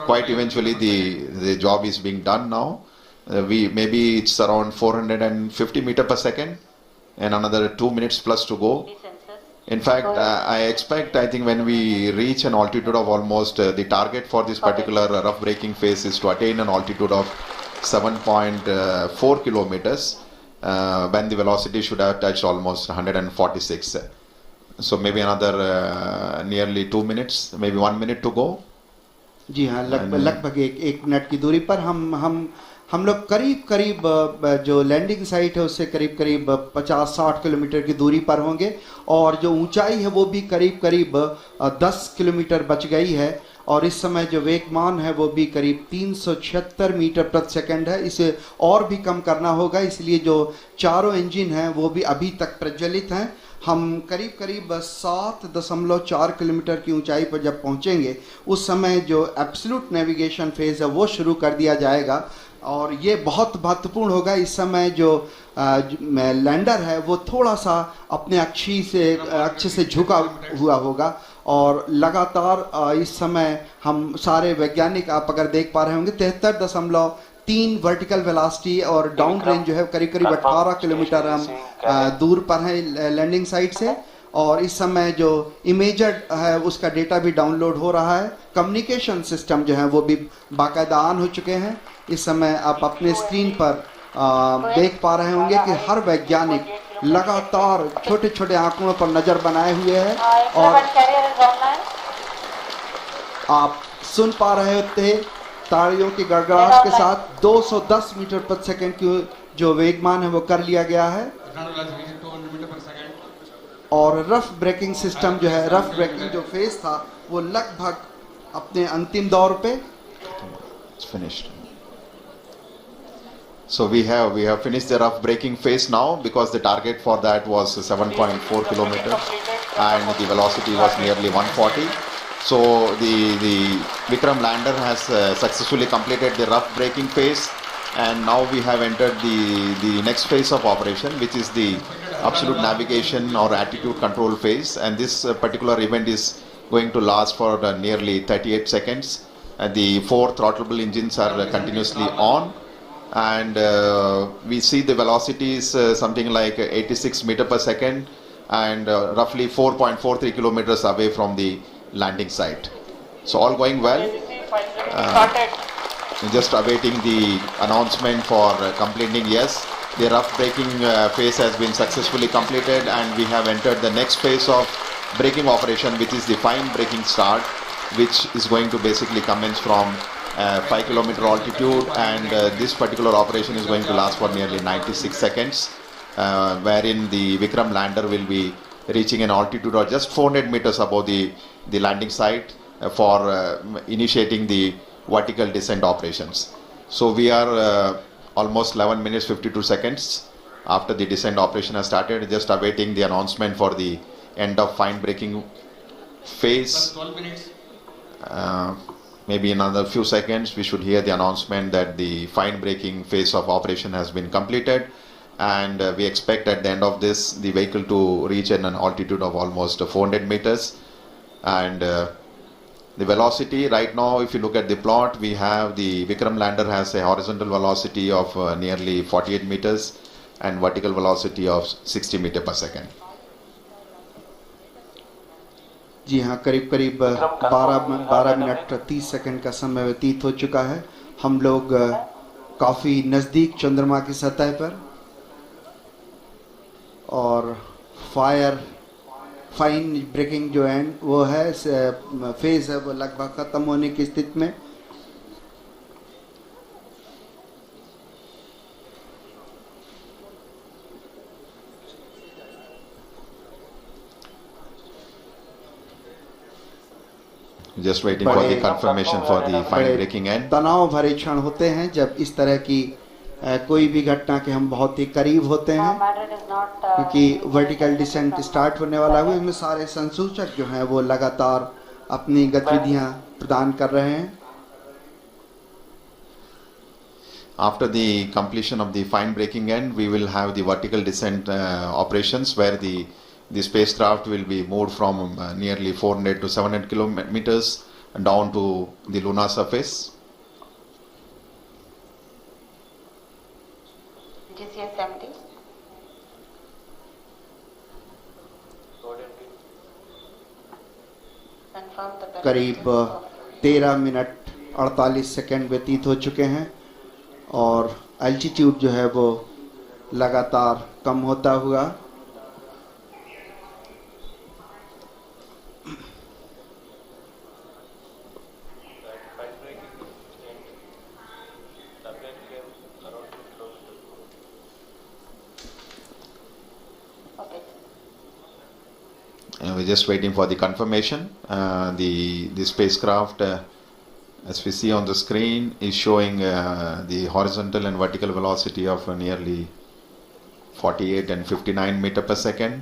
quite eventually the job is being done now. Maybe it's around 450 meter per second, and another 2 minutes plus to go. In fact, I think when we reach an altitude of almost the target for this particular rough braking phase is to attain an altitude of 7.4 kilometers. When the velocity should have touched almost 146. So maybe another nearly 2 minutes, maybe 1 minute to go. जी हाँ, लगभग एक minute की दूरी पर हम लोग करीब जो लैंडिंग साइट है उससे करीब 50-60 किलोमीटर की दूरी पर होंगे, और जो ऊंचाई है वो भी करीब 10 किलोमीटर बच गई है, और इस समय जो वेगमान है वो भी करीब 376 मीटर प्रति सेकंड है। इसे और भी कम करना होगा, इसलिए जो चारों इंजन हैं वो भी अभी तक प्रज्वलित हैं। हम करीब 7.4 किलोमीटर की ऊंचाई पर जब पहुंचेंगे उस समय जो एब्सोल्यूट नेविगेशन फेज है वो शुरू कर दिया जाएगा, और ये बहुत महत्वपूर्ण होगा। इस समय जो लैंडर है वो थोड़ा सा अपने अक्ष से झुका हुआ होगा, और लगातार इस समय हम सारे वैज्ञानिक, आप अगर देख पा रहे होंगे, 73.3 वर्टिकल वेलोसिटी और डाउन रेंज जो है करीब 18 किलोमीटर हम दूर पर हैं लैंडिंग साइट से, और इस समय जो इमेजर है उसका डेटा भी डाउनलोड हो रहा है। कम्युनिकेशन सिस्टम जो है वो भी बाकायदा ऑन हो चुके हैं। इस समय आप अपने स्क्रीन पर देख पा रहे होंगे कि हर वैज्ञानिक लगातार छोटे आंकड़ों पर नजर बनाए हुए है, और आप सुन पा रहे थे तालियों की गड़गड़ाहट के साथ 210 मीटर प्रति सेकंड की जो वेगमान है वो कर लिया गया है, और रफ ब्रेकिंग सिस्टम जो है, रफ ब्रेकिंग जो फेज था वो लगभग अपने अंतिम दौर पे। So we have finished the rough braking phase now, because the target for that was 7.4 kilometers and the velocity was nearly 140. So the Vikram lander has successfully completed the rough braking phase, and now we have entered the next phase of operation, which is the absolute navigation or attitude control phase. And this particular event is going to last for nearly 38 seconds. And the 4 throttleable engines are continuously on, and we see the velocity is something like 86 meter per second, and roughly 4.43 kilometers away from the landing site. So all going well. Just awaiting the announcement for completing. Yes, the rough braking phase has been successfully completed, and we have entered the next phase of braking operation, which is the fine braking start, which is going to basically commence from 5 kilometer altitude, and this particular operation is going to last for nearly 96 seconds, wherein the Vikram lander will be reaching an altitude of just 400 meters above the landing site for initiating the vertical descent operations. So we are almost 11 minutes 52 seconds after the descent operation has started, just awaiting the announcement for the end of fine braking phase. 12 minutes. Maybe in another few seconds we should hear the announcement that the fine braking phase of operation has been completed, and we expect at the end of this the vehicle to reach an altitude of almost 400 meters. And the velocity right now, if you look at the plot, we have the Vikram lander has a horizontal velocity of nearly 48 meters and vertical velocity of 60 meter per second. जी हाँ, करीब करीब 12 minute 30 second का समय व्यतीत हो चुका है। हम लोग काफ़ी नज़दीक चंद्रमा की सतह पर, और फाइन ब्रेकिंग जो है वो है फेज है, वो लगभग ख़त्म होने की स्थिति में। Just waiting for the confirmation for the fine braking end. तनाव भरे क्षण होते हैं जब इस तरह की कोई भी घटना के हम बहुत ही करीब होते हैं, क्योंकि वर्टिकल डिसेंट स्टार्ट होने वाला है। इसमें सारे संसूचक जो हैं वो लगातार अपनी गतिविधियां प्रदान कर रहे हैं। After the completion of the fine braking end, we will have the vertical descent operations, where the spacecraft will be moved from nearly 400 to 700 kilometers down to the lunar surface. GCS 70. करीब 13 minute 48 second व्यतीत हो चुके हैं, और altitude जो है वो लगातार कम होता हुआ We're just waiting for the confirmation. The spacecraft, as we see on the screen, is showing the horizontal and vertical velocity of nearly 48 and 59 meter per second.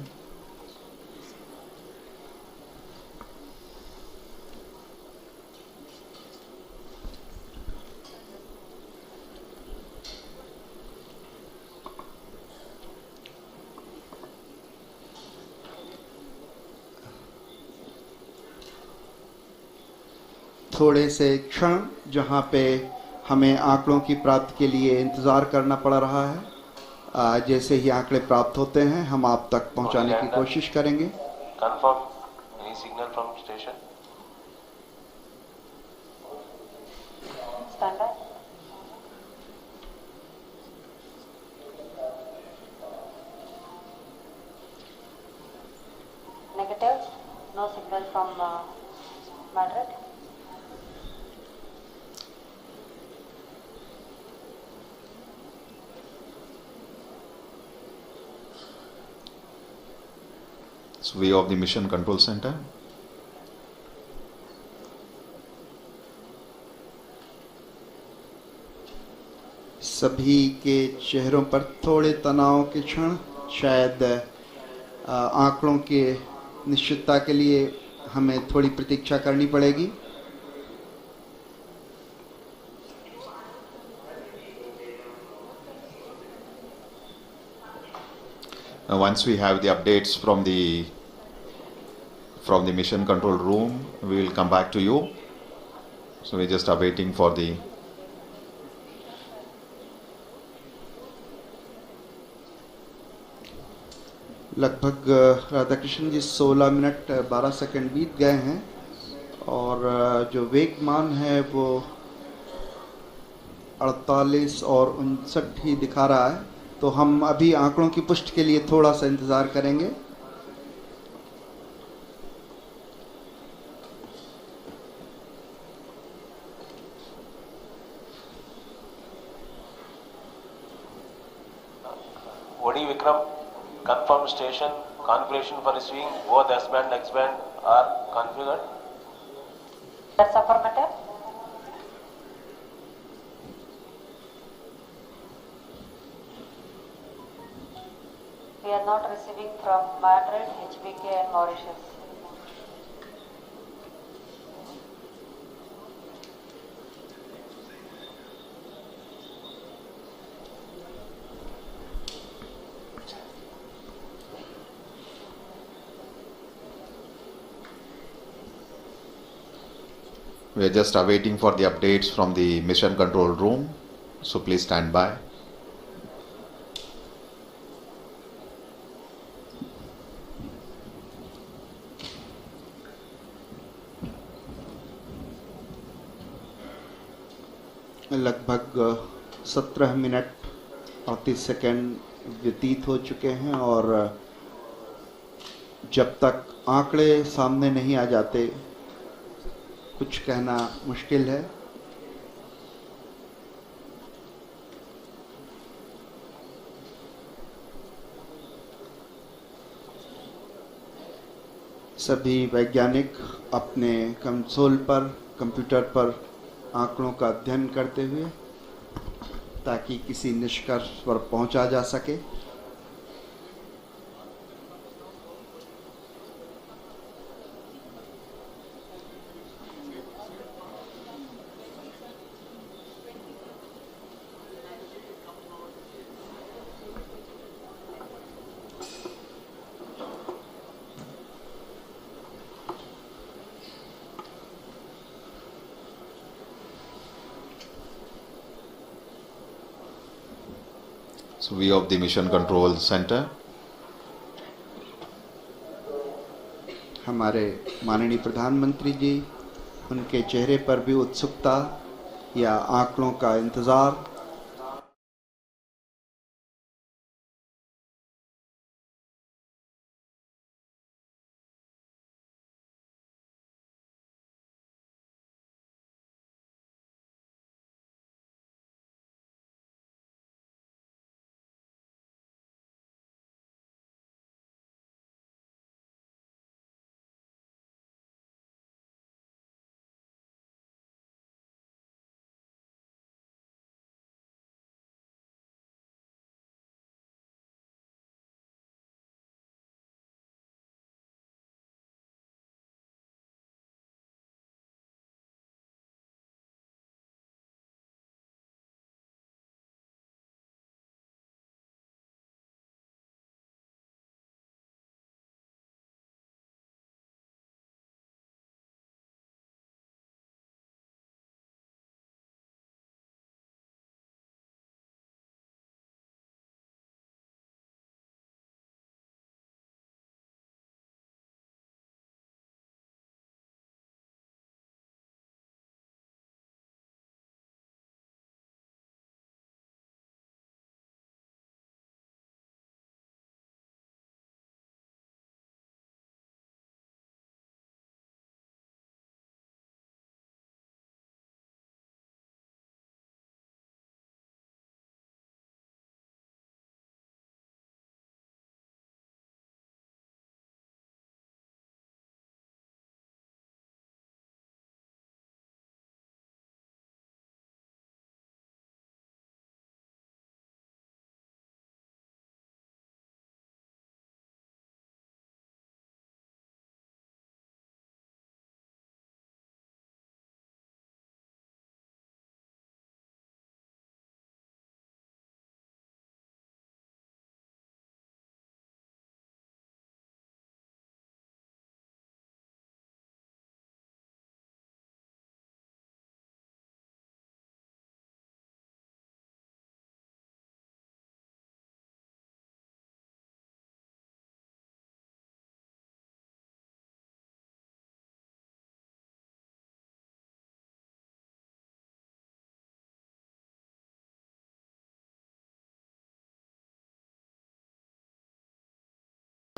थोड़े से क्षण जहाँ पे हमें आंकड़ों की प्राप्ति के लिए इंतज़ार करना पड़ रहा है, जैसे ही आंकड़े प्राप्त होते हैं हम आप तक पहुँचाने की कोशिश करेंगे। Confirm any signal from station. Standby. Negative. No signal from Madrid. It's view of the mission control center. सभी के चेहरों पर थोड़े तनाव के क्षण, शायद आंकड़ों के निश्चितता के लिए हमें थोड़ी प्रतीक्षा करनी पड़ेगी। Once we have the updates from the mission control room, we will come back to you. So we're just awaiting for the लगभग राधाकृष्ण जी 16 मिनट 12 सेकंड बीत गए हैं और जो वेगमान है वो 48 और 59 ही दिखा रहा है, तो हम अभी आंकड़ों की पुष्टि के लिए थोड़ा सा इंतज़ार करेंगे। OD Vikram, confirm station, configuration for receiving both S band, X band are configured. That's affirmative. We are not receiving from Madrid, HBK and Mauritius. we are just awaiting for the updates from the mission control room. So please stand by. लगभग 17 minute 38 second व्यतीत हो चुके हैं और जब तक आंकड़े सामने नहीं आ जाते कुछ कहना मुश्किल है। सभी वैज्ञानिक अपने कंसोल पर, कंप्यूटर पर आंकड़ों का अध्ययन करते हुए ताकि किसी निष्कर्ष पर पहुंचा जा सके। So view of the mission control center. हमारे माननीय प्रधानमंत्री जी, उनके चेहरे पर भी उत्सुकता या आंकड़ों का इंतज़ार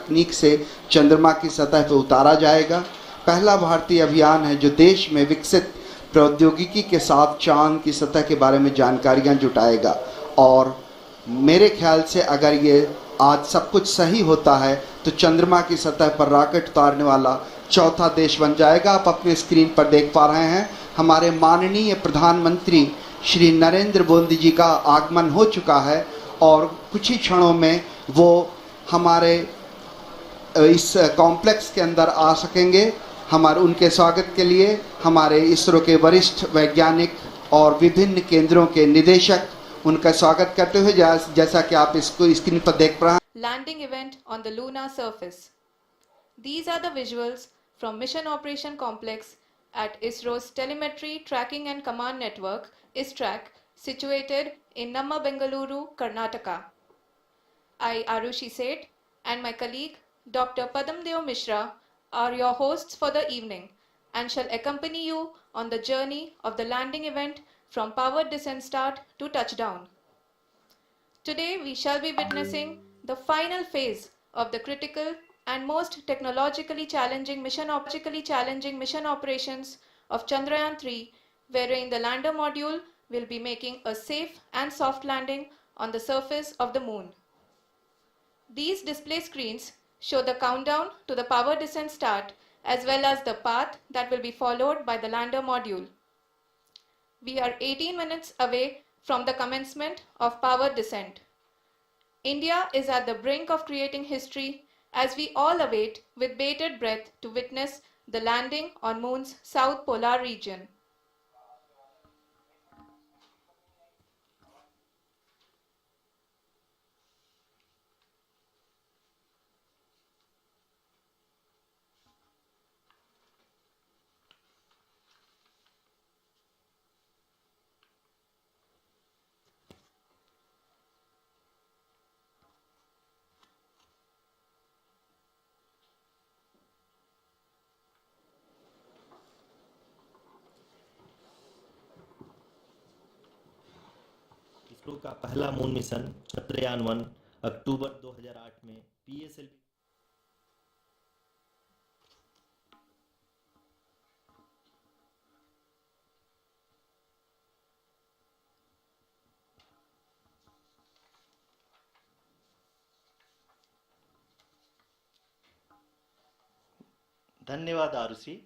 तकनीक से चंद्रमा की सतह पर उतारा जाएगा। पहला भारतीय अभियान है जो देश में विकसित प्रौद्योगिकी के साथ चांद की सतह के बारे में जानकारियां जुटाएगा। और मेरे ख्याल से अगर ये आज सब कुछ सही होता है तो चंद्रमा की सतह पर रॉकेट उतारने वाला चौथा देश बन जाएगा। आप अपने स्क्रीन पर देख पा रहे हैं हमारे माननीय प्रधानमंत्री श्री नरेंद्र मोदी जी का आगमन हो चुका है और कुछ ही क्षणों में वो हमारे इस कॉम्प्लेक्स के अंदर आ सकेंगे। हमारे उनके स्वागत के लिए हमारे इसरो के वरिष्ठ वैज्ञानिक और विभिन्न केंद्रों के निदेशक उनका स्वागत करते हुए जैसा कि आप इसको स्क्रीन पर देख पा रहे हैं। Landing event on the lunar surface. These are the visuals from Mission Operation Complex at ISRO's Telemetry Tracking and Command Network (ISTRAC) situated in Namma, Bengaluru, Karnataka. I, Arushi Seth, and my colleague Dr. Padamdeo Mishra are your hosts for the evening and shall accompany you on the journey of the landing event from powered descent start to touchdown. Today we shall be witnessing the final phase of the critical and most technologically challenging mission operations of Chandrayaan-3, wherein the lander module will be making a safe and soft landing on the surface of the moon. These display screens show the countdown to the power descent start as well as the path that will be followed by the lander module. We are 18 minutes away from the commencement of power descent. India is at the brink of creating history as we all await with bated breath to witness the landing on Moon's south polar region. ISRO का पहला moon mission Chandrayaan one अक्टूबर 2008 में PSLV धन्यवाद आरुषि।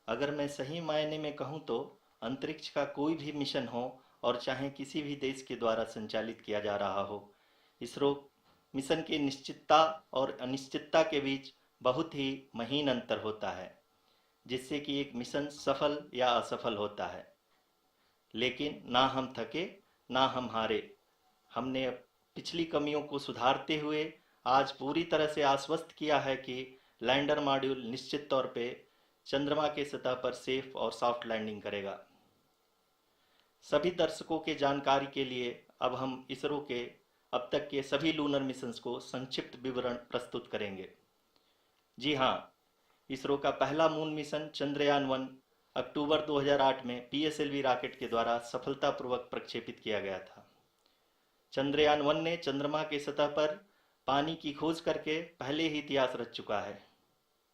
अगर मैं सही मायने में कहूं तो अंतरिक्ष का कोई भी मिशन हो और चाहे किसी भी देश के द्वारा संचालित किया जा रहा हो, इसरो मिशन की निश्चितता और अनिश्चितता के बीच बहुत ही महीन अंतर होता है, जिससे कि एक मिशन सफल या असफल होता है। लेकिन ना हम थके ना हम हारे। हमने पिछली कमियों को सुधारते हुए आज पूरी तरह से आश्वस्त किया है कि लैंडर मॉड्यूल निश्चित तौर पे चंद्रमा के सतह पर सेफ और सॉफ्ट लैंडिंग करेगा। सभी दर्शकों के जानकारी के लिए अब हम इसरो के अब तक के सभी लूनर मिशंस को संक्षिप्त विवरण प्रस्तुत करेंगे। जी हाँ, इसरो का पहला मून मिशन चंद्रयान-1 अक्टूबर 2008 में पीएसएलवी रॉकेट के द्वारा सफलतापूर्वक प्रक्षेपित किया गया था। चंद्रयान-1 ने चंद्रमा के सतह पर पानी की खोज करके पहले ही इतिहास रच चुका है।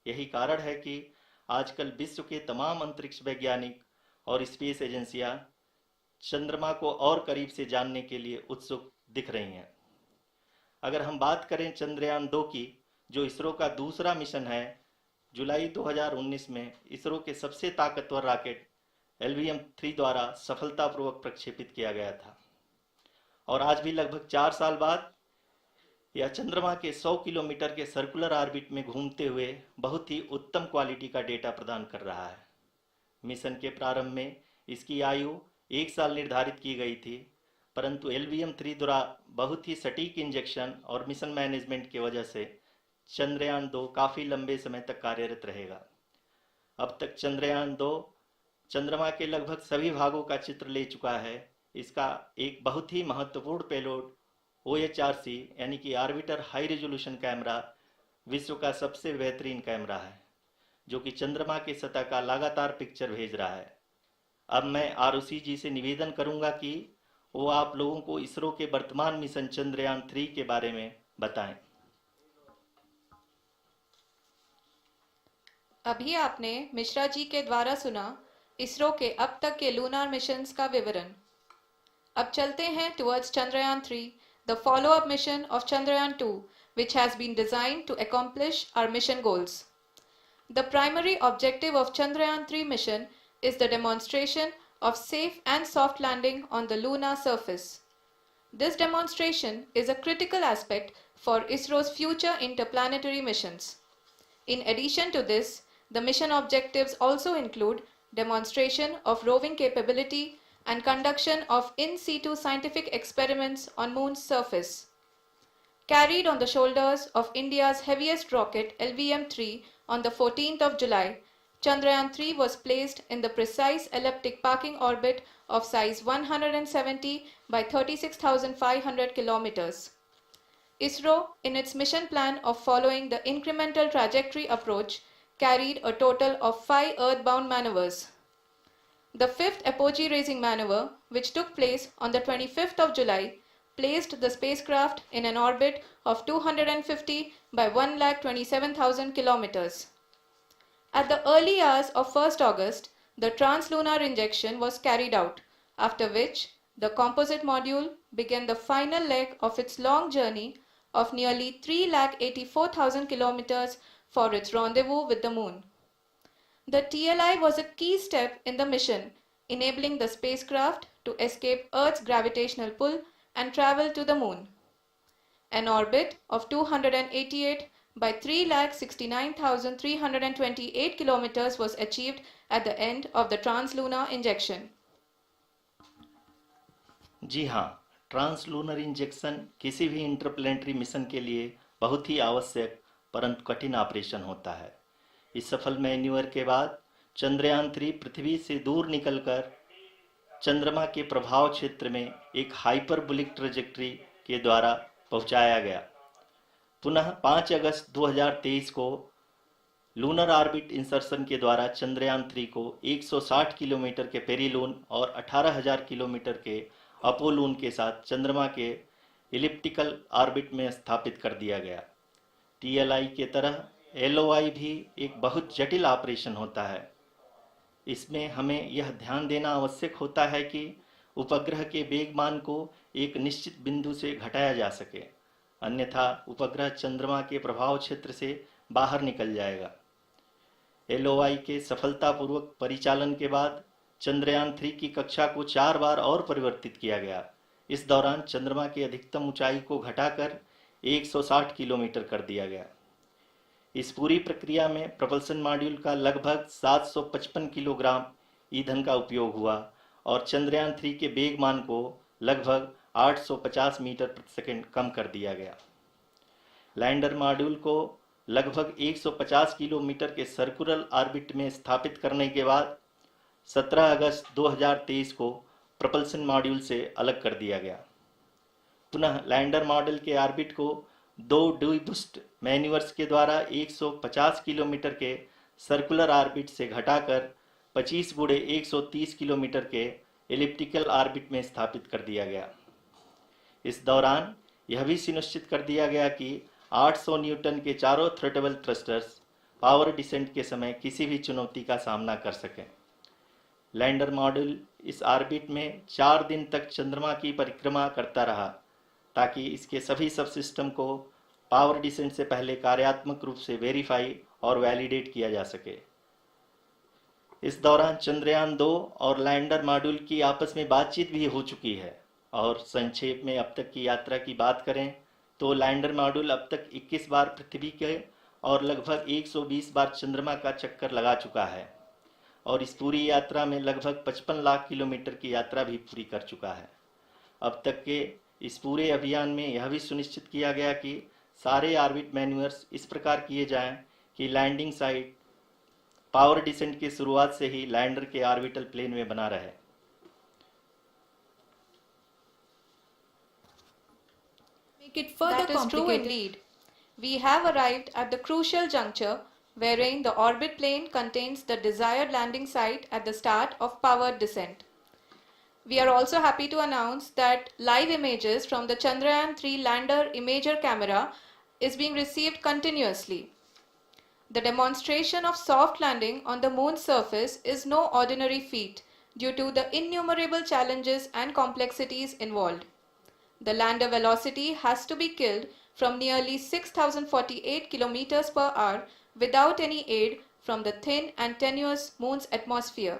यही कारण है कि आजकल विश्व के तमाम अंतरिक्ष वैज्ञानिक और स्पेस एजेंसियां चंद्रमा को और करीब से जानने के लिए उत्सुक दिख रही हैं। अगर हम बात करें चंद्रयान-2 की, जो इसरो का दूसरा मिशन है, जुलाई 2019 में इसरो के सबसे ताकतवर रॉकेट LVM-3 द्वारा सफलतापूर्वक प्रक्षेपित किया गया था और आज भी लगभग 4 साल बाद यह चंद्रमा के 100 किलोमीटर के सर्कुलर ऑर्बिट में घूमते हुए बहुत ही उत्तम क्वालिटी का डेटा प्रदान कर रहा है। मिशन के प्रारंभ में इसकी आयु 1 साल निर्धारित की गई थी, परंतु LVM-3 द्वारा बहुत ही सटीक इंजेक्शन और मिशन मैनेजमेंट की वजह से चंद्रयान-2 काफ़ी लंबे समय तक कार्यरत रहेगा। अब तक चंद्रयान-2 चंद्रमा के लगभग सभी भागों का चित्र ले चुका है। इसका एक बहुत ही महत्वपूर्ण पेलोड OHRC यानी कि ऑर्बिटर हाई रेजोल्यूशन कैमरा विश्व का सबसे बेहतरीन कैमरा है, जो कि चंद्रमा के सतह का लगातार पिक्चर भेज रहा है। अब मैं आरुषि जी से निवेदन करूंगा कि वो आप लोगों को इसरो के वर्तमान मिशन चंद्रयान-3 के बारे में बताएं। अभी आपने मिश्रा जी के द्वारा सुना इसरो के अब तक के लूनार मिशंस का विवरण। अब चलते हैं towards Chandrayaan 3, the follow-up mission of Chandrayaan 2, which has been designed to accomplish our mission goals. The primary objective of Chandrayaan 3 mission is the demonstration of safe and soft landing on the lunar surface. This demonstration is a critical aspect for ISRO's future interplanetary missions. In addition to this, the mission objectives also include demonstration of roving capability and conduction of in situ scientific experiments on Moon's surface. Carried on the shoulders of India's heaviest rocket LVM-3 on the 14th of July, Chandrayaan 3 was placed in the precise elliptic parking orbit of size 170 by 36,500 kilometers. ISRO, in its mission plan of following the incremental trajectory approach, carried a total of 5 earthbound maneuvers. The fifth apogee raising maneuver, which took place on the 25th of July, placed the spacecraft in an orbit of 250 by 1,27,000 kilometers. At the early hours of 1st August, the translunar injection was carried out, after which the composite module began the final leg of its long journey of nearly 3,84,000 kilometers for its rendezvous with the Moon. The TLI was a key step in the mission, enabling the spacecraft to escape Earth's gravitational pull and travel to the Moon. An orbit of 288 by 3,69,328 kilometers was achieved at the end of the translunar injection. जी हाँ, translunar injection किसी भी interplanetary mission के लिए बहुत ही आवश्यक परंतु कठिन operation होता है। इस सफल मैन्यूवर के बाद चंद्रयान 3 पृथ्वी से दूर निकलकर चंद्रमा के प्रभाव क्षेत्र में एक हाइपरबोलिक ट्रेजेक्टरी के द्वारा पहुंचाया गया। पुनः 5 अगस्त 2023 को लूनर ऑर्बिट इंसर्शन के द्वारा चंद्रयान 3 को 160 किलोमीटर के पेरीलून और 18,000 किलोमीटर के अपोलून के साथ चंद्रमा के इलिप्टिकल ऑर्बिट में स्थापित कर दिया गया। टीएलआई के तरह एलओआई भी एक बहुत जटिल ऑपरेशन होता है। इसमें हमें यह ध्यान देना आवश्यक होता है कि उपग्रह के वेगमान को एक निश्चित बिंदु से घटाया जा सके, अन्यथा उपग्रह चंद्रमा के प्रभाव क्षेत्र से बाहर निकल जाएगा। एलओआई के सफलतापूर्वक परिचालन के बाद चंद्रयान 3 की कक्षा को 4 बार और परिवर्तित किया गया। इस दौरान चंद्रमा की अधिकतम ऊंचाई को घटाकर 160 किलोमीटर कर दिया गया। इस पूरी प्रक्रिया में प्रपल्सन मॉड्यूल का लगभग 755 किलोग्राम ईंधन का उपयोग हुआ और चंद्रयान 3 के वेगमान को लगभग 850 मीटर प्रति सेकंड कम कर दिया गया। लैंडर मॉड्यूल को लगभग 150 किलोमीटर के सर्कुलर ऑर्बिट में स्थापित करने के बाद 17 अगस्त 2023 को प्रपल्सन मॉड्यूल से अलग कर दिया गया। पुनः लैंडर मॉड्यूल के ऑर्बिट को 2 डीबूस्ट मैन्यूवर्स के द्वारा 150 किलोमीटर के सर्कुलर ऑर्बिट से घटाकर 25 गुणे 130 किलोमीटर के एलिप्टिकल ऑर्बिट में स्थापित कर दिया गया। इस दौरान यह भी सुनिश्चित कर दिया गया कि 800 न्यूटन के चारों थ्रोटेबल थ्रस्टर्स पावर डिसेंट के समय किसी भी चुनौती का सामना कर सकें। लैंडर मॉड्यूल इस ऑर्बिट में 4 दिन तक चंद्रमा की परिक्रमा करता रहा ताकि इसके सभी सब सिस्टम को पावर डिसेंट से पहले कार्यात्मक रूप से वेरीफाई और वैलिडेट किया जा सके। इस दौरान चंद्रयान 2 और लैंडर मॉड्यूल की आपस में बातचीत भी हो चुकी है। और संक्षेप में अब तक की यात्रा की बात करें तो लैंडर मॉड्यूल अब तक 21 बार पृथ्वी के और लगभग 120 बार चंद्रमा का चक्कर लगा चुका है और इस पूरी यात्रा में लगभग 55 लाख किलोमीटर की यात्रा भी पूरी कर चुका है। अब तक के इस पूरे अभियान में यह भी सुनिश्चित किया गया कि सारे ऑर्बिट मैन्यूवर्स इस प्रकार किए जाएं कि लैंडिंग साइट पावर डिसेंट की शुरुआत से ही लैंडर के ऑर्बिटल प्लेन में बना रहे। Make it further that is true indeed. We have arrived at the crucial juncture wherein the orbit plane contains the desired landing site at the start of powered descent. We are also happy to announce that live images from the Chandrayaan 3 lander imager camera is being received continuously. The demonstration of soft landing on the moon's surface is no ordinary feat due to the innumerable challenges and complexities involved. The lander velocity has to be killed from nearly 6,048 km per hour without any aid from the thin and tenuous moon's atmosphere.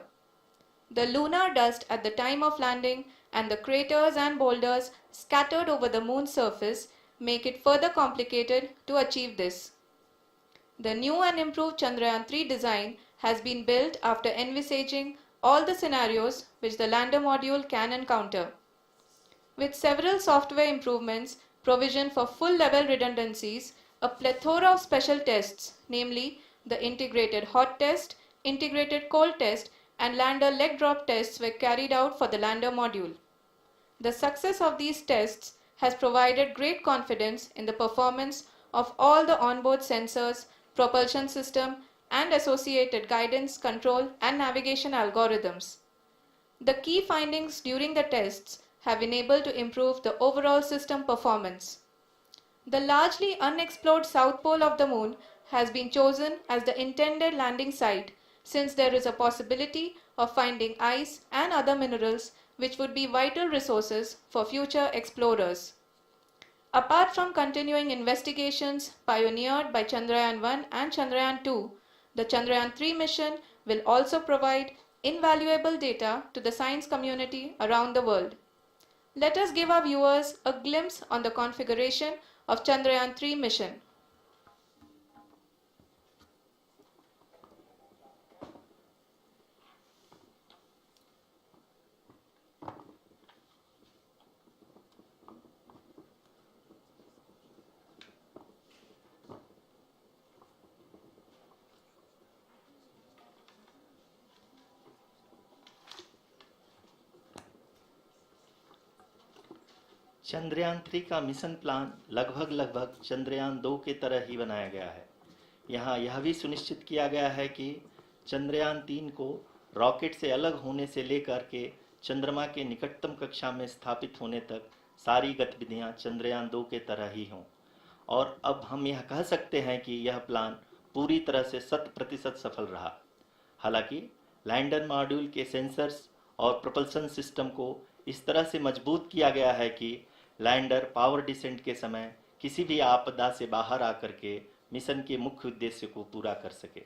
The lunar dust at the time of landing and the craters and boulders scattered over the moon's surface make it further complicated to achieve this. The new and improved Chandrayaan-3 design has been built after envisaging all the scenarios which the lander module can encounter. With several software improvements, provision for full-level redundancies, a plethora of special tests, namely the integrated hot test, integrated cold test, and lander leg drop tests were carried out for the lander module. The success of these tests has provided great confidence in the performance of all the onboard sensors, propulsion system, and associated guidance, control, and navigation algorithms. The key findings during the tests have enabled to improve the overall system performance. The largely unexplored south pole of the moon has been chosen as the intended landing site since there is a possibility of finding ice and other minerals which would be vital resources for future explorers. Apart from continuing investigations pioneered by Chandrayaan-1 and Chandrayaan-2, the Chandrayaan-3 mission will also provide invaluable data to the science community around the world. Let us give our viewers a glimpse on the configuration of Chandrayaan-3 mission. Chandrayaan 3 का mission plan लगभग चंद्रयान 2 के तरह ही बनाया गया है। यहाँ यह भी सुनिश्चित किया गया है कि चंद्रयान 3 को रॉकेट से अलग होने से लेकर के चंद्रमा के निकटतम कक्षा में स्थापित होने तक सारी गतिविधियां चंद्रयान 2 के तरह ही हों। और अब हम यह कह सकते हैं कि यह प्लान पूरी तरह से 100% सफल रहा। हालांकि लैंडर मॉड्यूल के सेंसर्स और प्रोपल्शन सिस्टम को इस तरह से मजबूत किया गया है कि लैंडर पावर डिसेंट के समय किसी भी आपदा से बाहर आकर के मिशन के मुख्य उद्देश्य को पूरा कर सके।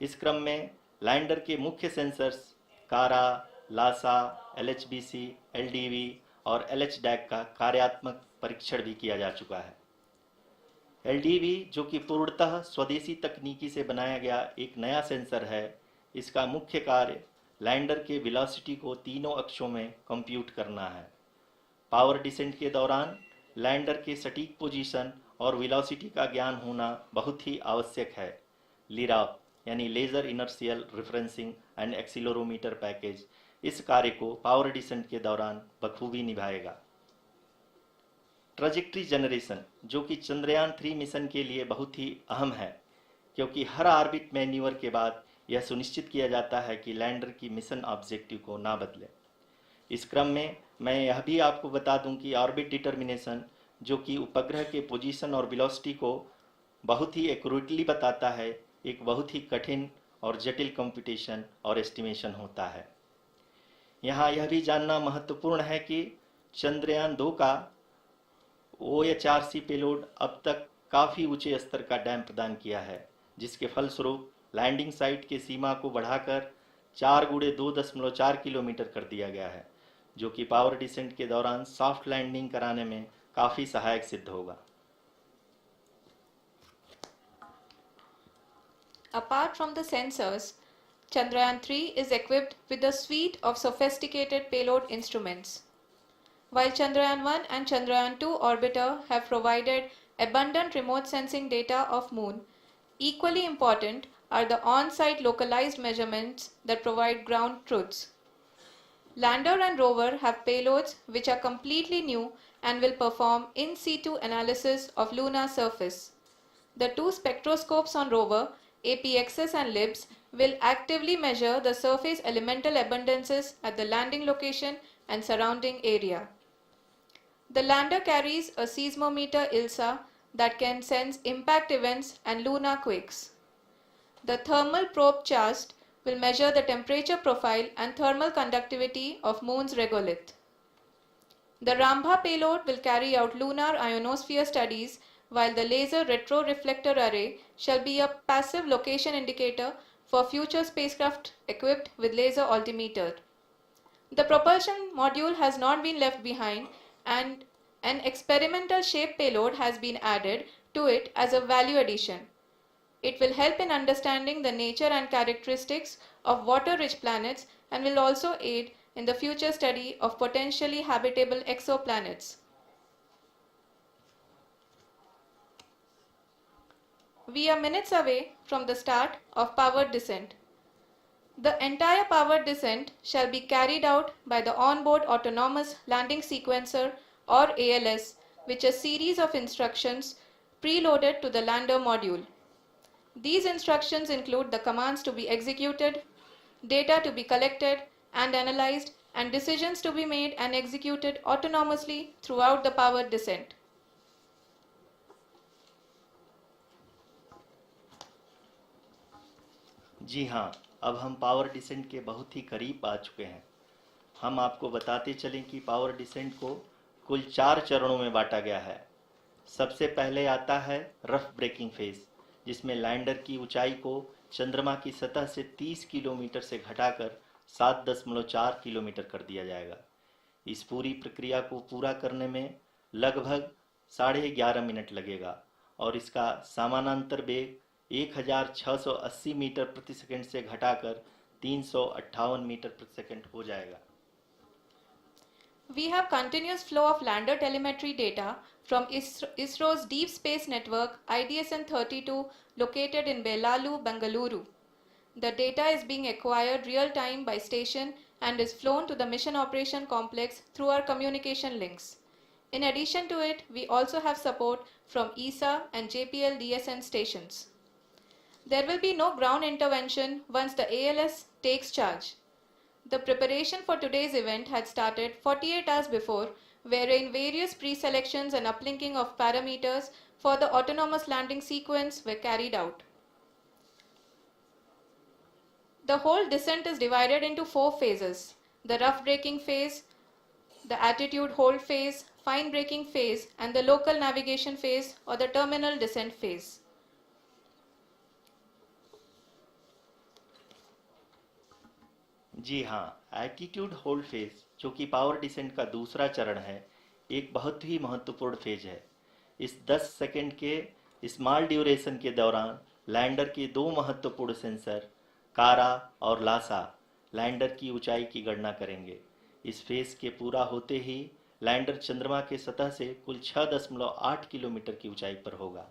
इस क्रम में लैंडर के मुख्य सेंसर्स कारा, लासा, LHBC, LDV और LHDAC का कार्यात्मक परीक्षण भी किया जा चुका है। LDV जो कि पूर्णतः स्वदेशी तकनीकी से बनाया गया एक नया सेंसर है, इसका मुख्य कार्य लैंडर के वेलोसिटी को तीनों अक्षों में कंप्यूट करना है। पावर डिसेंट के दौरान लैंडर के सटीक पोजीशन और वेलोसिटी का ज्ञान होना बहुत ही आवश्यक है। लिराप यानी laser inertial referencing and accelerometer package इस कार्य को पावर डिसेंट के दौरान बखूबी निभाएगा। ट्रैजेक्टरी जनरेशन जो कि चंद्रयान 3 मिशन के लिए बहुत ही अहम है, क्योंकि हर ऑर्बिट मैन्यूवर के बाद यह सुनिश्चित किया जाता है कि लैंडर की मिशन ऑब्जेक्टिव को ना बदले। इस क्रम में मैं यह भी आपको बता दूं कि ऑर्बिट डिटर्मिनेशन जो कि उपग्रह के पोजीशन और वेलोसिटी को बहुत ही एक्यूरेटली बताता है, एक बहुत ही कठिन और जटिल कंप्यूटेशन और एस्टिमेशन होता है। यहाँ यह भी जानना महत्वपूर्ण है कि चंद्रयान 2 का OHRC पेलोड अब तक काफ़ी ऊंचे स्तर का डैम प्रदान किया है, जिसके फलस्वरूप लैंडिंग साइट के सीमा को बढ़ाकर 4x2.4 किलोमीटर कर दिया गया है, जो कि पावर डिसेंट के दौरान सॉफ्ट लैंडिंग कराने में काफ़ी सहायक सिद्ध होगा। Apart from the sensors, Chandrayaan-3 is equipped with a suite of sophisticated payload instruments. While Chandrayaan-1 and Chandrayaan-2 orbiter have provided abundant remote sensing data of Moon, equally important are the on-site localized measurements that provide ground truths. Lander and rover have payloads which are completely new and will perform in situ analysis of lunar surface. The two spectroscopes on rover, APXS and LIBS, will actively measure the surface elemental abundances at the landing location and surrounding area. The lander carries a seismometer ILSA that can sense impact events and lunar quakes. The thermal probe CHAST will measure the temperature profile and thermal conductivity of Moon's regolith. The Rambha payload will carry out lunar ionosphere studies, while the laser retroreflector array shall be a passive location indicator for future spacecraft equipped with laser altimeter. The propulsion module has not been left behind, and an experimental shape payload has been added to it as a value addition. It will help in understanding the nature and characteristics of water-rich planets and will also aid in the future study of potentially habitable exoplanets. We are minutes away from the start of powered descent. The entire powered descent shall be carried out by the onboard autonomous landing sequencer, or ALS, which is a series of instructions preloaded to the lander module. These instructions include the commands to be executed, data to be collected and analyzed, and decisions to be made and executed autonomously throughout the powered descent. जी हाँ, अब हम power descent के बहुत ही करीब आ चुके हैं। हम आपको बताते चलें कि पावर डिसेंट को कुल 4 चरणों में बांटा गया है। सबसे पहले आता है रफ ब्रेकिंग फेज, जिसमें लैंडर की ऊंचाई को चंद्रमा की सतह से 30 किलोमीटर से घटाकर 7.4 किलोमीटर कर दिया जाएगा। इस पूरी प्रक्रिया को पूरा करने में लगभग 11.5 मिनट लगेगा और इसका समानांतर वेग 1680 मीटर प्रति सेकंड से घटाकर 358 मीटर प्रति सेकंड हो जाएगा। We have continuous flow of lander telemetry data from ISRO's Deep Space Network IDSN-32 located in Belalu, Bengaluru. The data is being acquired real-time by station and is flown to the Mission Operation Complex through our communication links. In addition to it, we also have support from ESA and JPL DSN stations. There will be no ground intervention once the ALS takes charge. The preparation for today's event had started 48 hours before, wherein various pre-selections and uplinking of parameters for the autonomous landing sequence were carried out. The whole descent is divided into 4 phases: the rough braking phase, the attitude hold phase, fine braking phase, and the local navigation phase or the terminal descent phase. जी हाँ, attitude hold phase, जो कि power descent का दूसरा चरण है, एक बहुत ही महत्वपूर्ण फेज है। इस 10 सेकंड के स्मॉल ड्यूरेशन के दौरान लैंडर के 2 महत्वपूर्ण सेंसर कारा और लासा लैंडर की ऊंचाई की गणना करेंगे। इस फेज के पूरा होते ही लैंडर चंद्रमा के सतह से कुल 6.8 किलोमीटर की ऊंचाई पर होगा।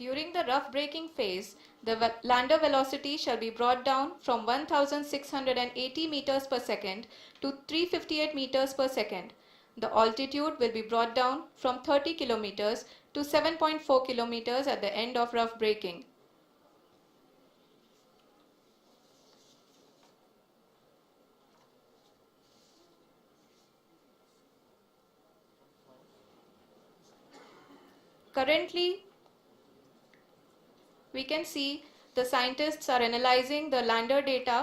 During the rough braking phase, the lander velocity shall be brought down from 1680 meters per second to 358 meters per second. The altitude will be brought down from 30 kilometers to 7.4 kilometers at the end of rough braking. Currently, we can see the scientists are analyzing the lander data.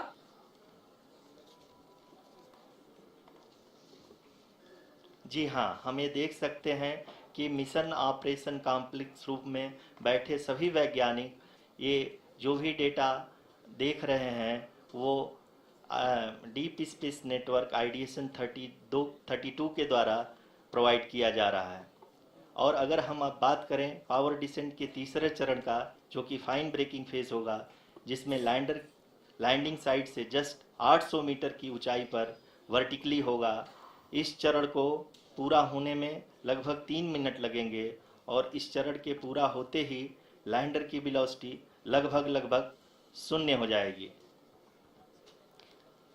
जी हाँ, हम ये देख सकते हैं कि mission operation complex रूप में बैठे सभी वैज्ञानिक ये जो भी डेटा देख रहे हैं वो डीप स्पेस नेटवर्क IDSN 32 के द्वारा प्रोवाइड किया जा रहा है। और अगर हम अब बात करें पावर डिसेंट के तीसरे चरण का, जो कि फाइन ब्रेकिंग फेज होगा, जिसमें लैंडर लैंडिंग साइट से जस्ट 800 मीटर की ऊंचाई पर वर्टिकली होगा। इस चरण को पूरा होने में लगभग 3 मिनट लगेंगे और इस चरण के पूरा होते ही लैंडर की वेलोसिटी लगभग 0 हो जाएगी।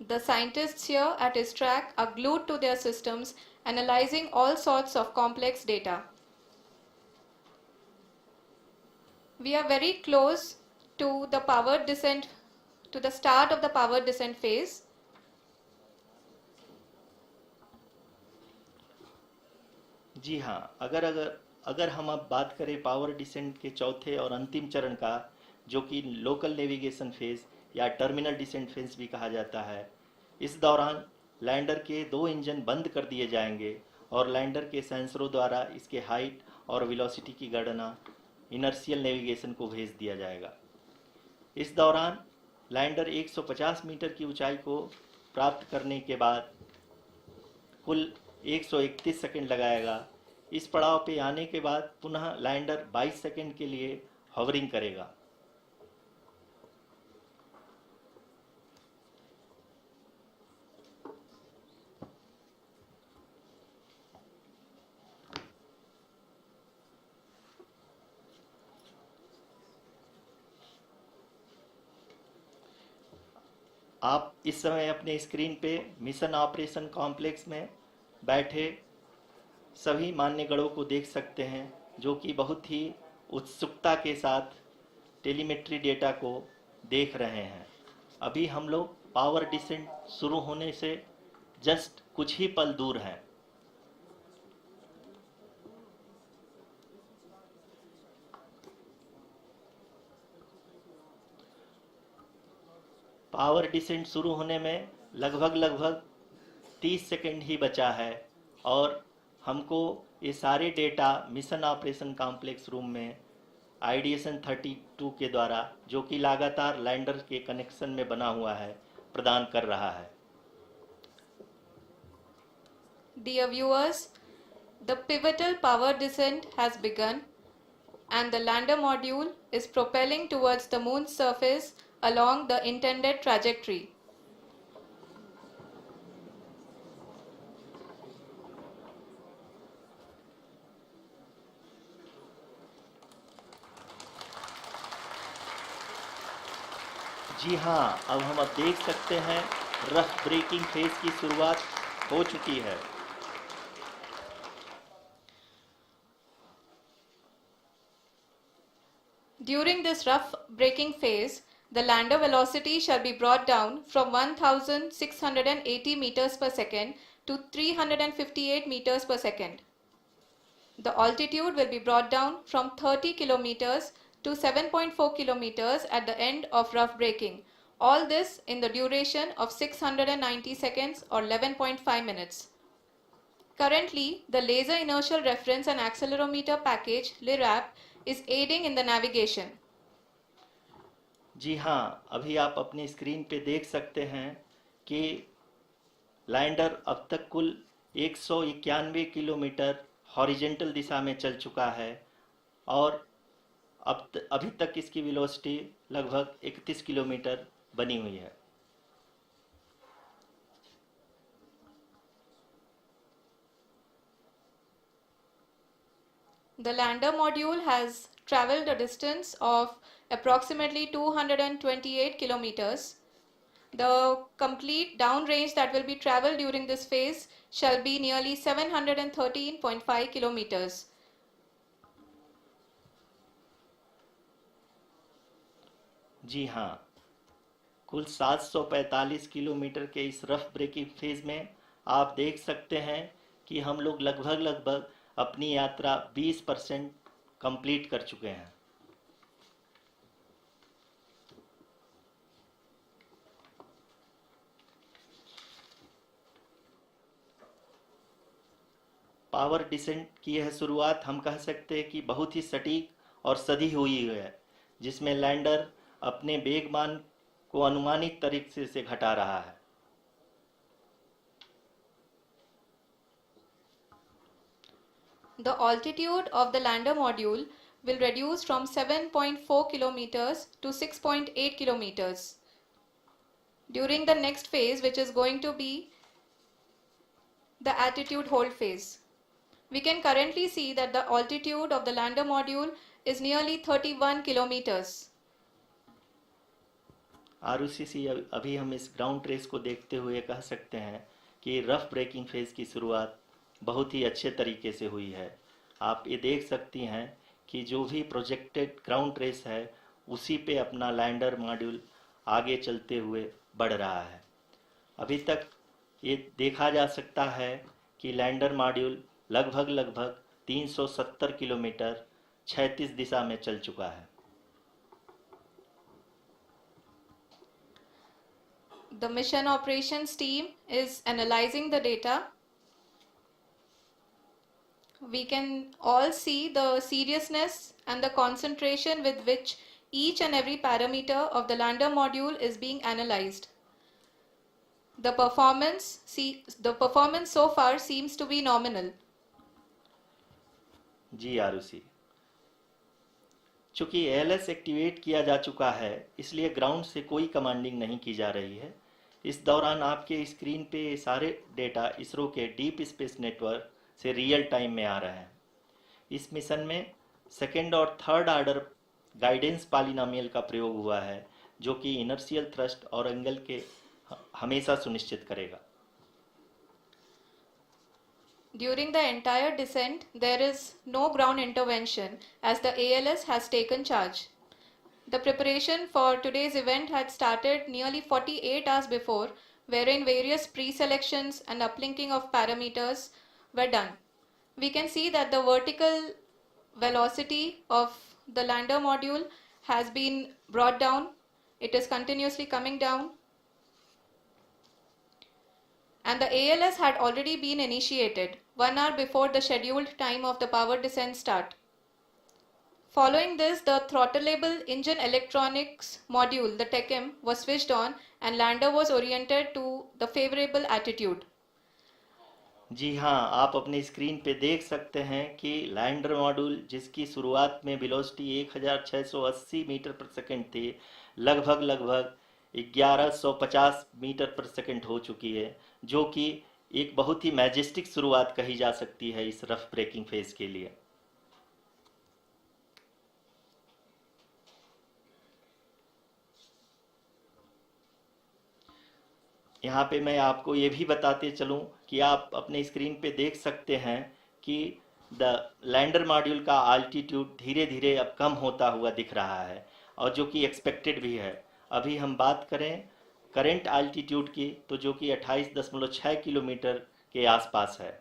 The scientists here at his track are glued to their systems, analyzing all sorts of complex data. We are very close to the powered descent, to the start of the powered descent phase. जी हाँ, अगर अगर हम अब बात करें power descent के चौथे और अंतिम चरण का, जो कि लोकल नेविगेशन फेज या टर्मिनल डिसेंट फेज भी कहा जाता है, इस दौरान लैंडर के 2 इंजन बंद कर दिए जाएंगे और लैंडर के सेंसरों द्वारा इसके हाइट और वेलोसिटी की गणना इनर्शियल नेविगेशन को भेज दिया जाएगा। इस दौरान लैंडर 150 मीटर की ऊंचाई को प्राप्त करने के बाद कुल 131 सेकंड लगाएगा। इस पड़ाव पे आने के बाद पुनः लैंडर 22 सेकंड के लिए हॉवरिंग करेगा। आप इस समय अपने स्क्रीन पे मिशन ऑपरेशन कॉम्प्लेक्स में बैठे सभी मान्यगणों को देख सकते हैं, जो कि बहुत ही उत्सुकता के साथ टेलीमेट्री डेटा को देख रहे हैं। अभी हम लोग पावर डिसेंट शुरू होने से जस्ट कुछ ही पल दूर हैं। पावर डिसेंट शुरू होने में लगभग 30 सेकंड ही बचा है और हमको ये सारे data mission operation complex room में आईडीएसन 32 के द्वारा, जो कि लगातार लैंडर के कनेक्शन में बना हुआ है, प्रदान कर रहा है। Dear viewers, the pivotal power descent has begun and the lander module is propelling towards the moon's surface along the intended trajectory. जी हाँ, अब हम देख सकते हैं रफ ब्रेकिंग फेज की शुरुआत हो चुकी है। During this rough braking phase, the lander velocity shall be brought down from 1680 meters per second to 358 meters per second. The altitude will be brought down from 30 kilometers to 7.4 kilometers at the end of rough braking. All this in the duration of 690 seconds or 11.5 minutes. Currently, the Laser Inertial Reference and Accelerometer package (LIRAP) is aiding in the navigation. जी हाँ, अभी आप अपनी screen पे देख सकते हैं कि lander अब तक कुल 191 किलोमीटर हॉरिजेंटल दिशा में चल चुका है और अभी तक इसकी वेलोसिटी लगभग 31 किलोमीटर बनी हुई है। The lander module has traveled a distance of approximately 228 kilometers. The complete downrange that will be traveled during this phase shall be nearly 713.5 kilometers. जी हाँ, कुल 745 किलोमीटर के इस रफ ब्रेकिंग फेज में आप देख सकते हैं कि हम लोग लगभग अपनी यात्रा 20% कंप्लीट कर चुके हैं। पावर डिसेंट की यह शुरुआत हम कह सकते हैं कि बहुत ही सटीक और सधी हुई है, जिसमें लैंडर अपने वेगमान को अनुमानित तरीके से घटा रहा है। The altitude of the lander module will reduce from 7.4 kilometers to 6.8 kilometers. During the next phase, which is going to be the attitude hold phase. We can currently see that the altitude of the lander module is nearly 31 kilometers. आरयूसीसी अभी हम इस ground trace को देखते हुए कह सकते हैं कि रफ ब्रेकिंग फेज की शुरुआत बहुत ही अच्छे तरीके से हुई है। आप ये देख सकती हैं कि जो भी प्रोजेक्टेड ग्राउंड ट्रेस है उसी पे अपना लैंडर मॉड्यूल आगे चलते हुए बढ़ रहा है। अभी तक ये देखा जा सकता है कि लैंडर मॉड्यूल लगभग 370 किलोमीटर 36 दिशा में चल चुका है। The mission operations team is analyzing the data. We can all see the seriousness and the concentration with which each and every parameter of the lander module is being analyzed. The performance so far seems to be nominal. जी आरुषि, चूंकि ALS activate किया जा चुका है, इसलिए ground से कोई commanding नहीं की जा रही है। इस दौरान आपके स्क्रीन पे ये सारे डेटा इसरो के डीप स्पेस नेटवर्क से रियल टाइम में आ रहे हैं। इस मिशन में सेकेंड और थर्ड ऑर्डर गाइडेंस पॉलिनोमियल का प्रयोग हुआ है, जो कि इनर्शियल थ्रस्ट और एंगल के हमेशा सुनिश्चित करेगा। During the entire descent, there is no ground intervention as the ALS has taken charge. The preparation for today's event had started nearly 48 hours before, wherein various pre-selections and uplinking of parameters were done. We can see that the vertical velocity of the lander module has been brought down. It is continuously coming down. And the ALS had already been initiated 1 hour before the scheduled time of the power descent start. Following this, the throttleable engine electronics module, the TECM, was switched on and lander was oriented to the favorable attitude. जी हाँ, आप अपने screen पे देख सकते हैं कि lander module, जिसकी शुरुआत में वेलोसिटी 1680 मीटर पर सेकंड थी, लगभग 1150 मीटर पर सेकंड हो चुकी है, जो कि एक बहुत ही मैजेस्टिक शुरुआत कही जा सकती है इस रफ ब्रेकिंग फेज के लिए। यहाँ पे मैं आपको ये भी बताते चलूँ कि आप अपने स्क्रीन पे देख सकते हैं कि द लैंडर मॉड्यूल का आल्टीट्यूड धीरे धीरे अब कम होता हुआ दिख रहा है, और जो कि एक्सपेक्टेड भी है। अभी हम बात करें करंट आल्टीट्यूड की, तो जो कि 28.6 किलोमीटर के आसपास है।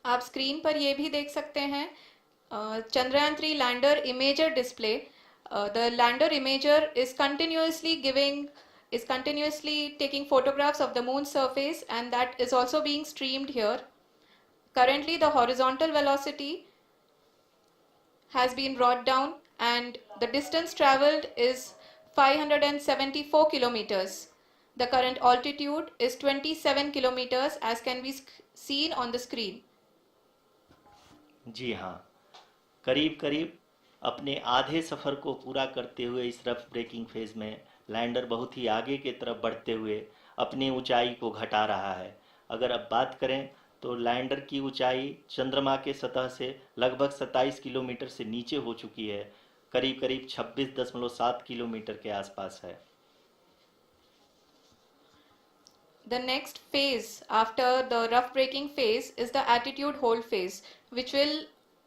आप स्क्रीन पर ये भी देख सकते हैं Chandrayaan 3 lander imager display. The lander imager is continuously taking photographs of the moon's surface, and that is also being streamed here. Currently the horizontal velocity has been brought down and the distance traveled is 574 kilometers. The current altitude is 27 kilometers as can be seen on the screen. जी हाँ, करीब करीब अपने आधे सफ़र को पूरा करते हुए इस रफ ब्रेकिंग फेज में लैंडर बहुत ही आगे की तरफ बढ़ते हुए अपनी ऊंचाई को घटा रहा है। अगर अब बात करें तो लैंडर की ऊंचाई चंद्रमा के सतह से लगभग 27 किलोमीटर से नीचे हो चुकी है, करीब करीब 26.7 किलोमीटर के आसपास है। The next phase after the rough braking phase is the attitude hold phase, which will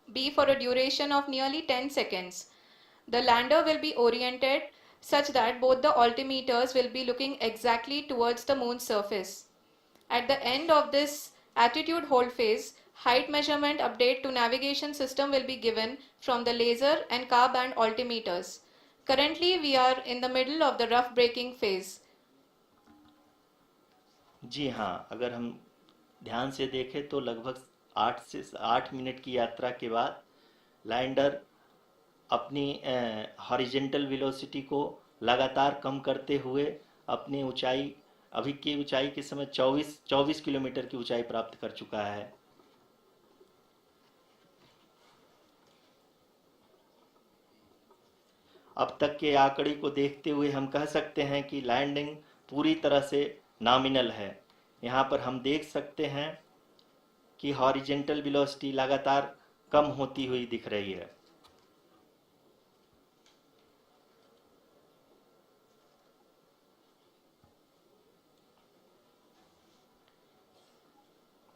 be for a duration of nearly 10 seconds. The lander will be oriented such that both the altimeters will be looking exactly towards the moon's surface. At the end of this attitude hold phase, height measurement update to navigation system will be given from the laser and car band altimeters. Currently we are in the middle of the rough braking phase. जी हाँ, अगर हम ध्यान से देखें तो लगभग 8 minute की यात्रा के बाद लैंडर अपनी हॉरिजेंटल वेलोसिटी को लगातार कम करते हुए अपनी ऊंचाई, अभी की ऊंचाई के समय 24 किलोमीटर की ऊंचाई प्राप्त कर चुका है। अब तक के आंकड़े को देखते हुए हम कह सकते हैं कि लैंडिंग पूरी तरह से नॉमिनल है। यहाँ पर हम देख सकते हैं कि हॉरिजेंटल वेलोसिटी लगातार कम होती हुई दिख रही है।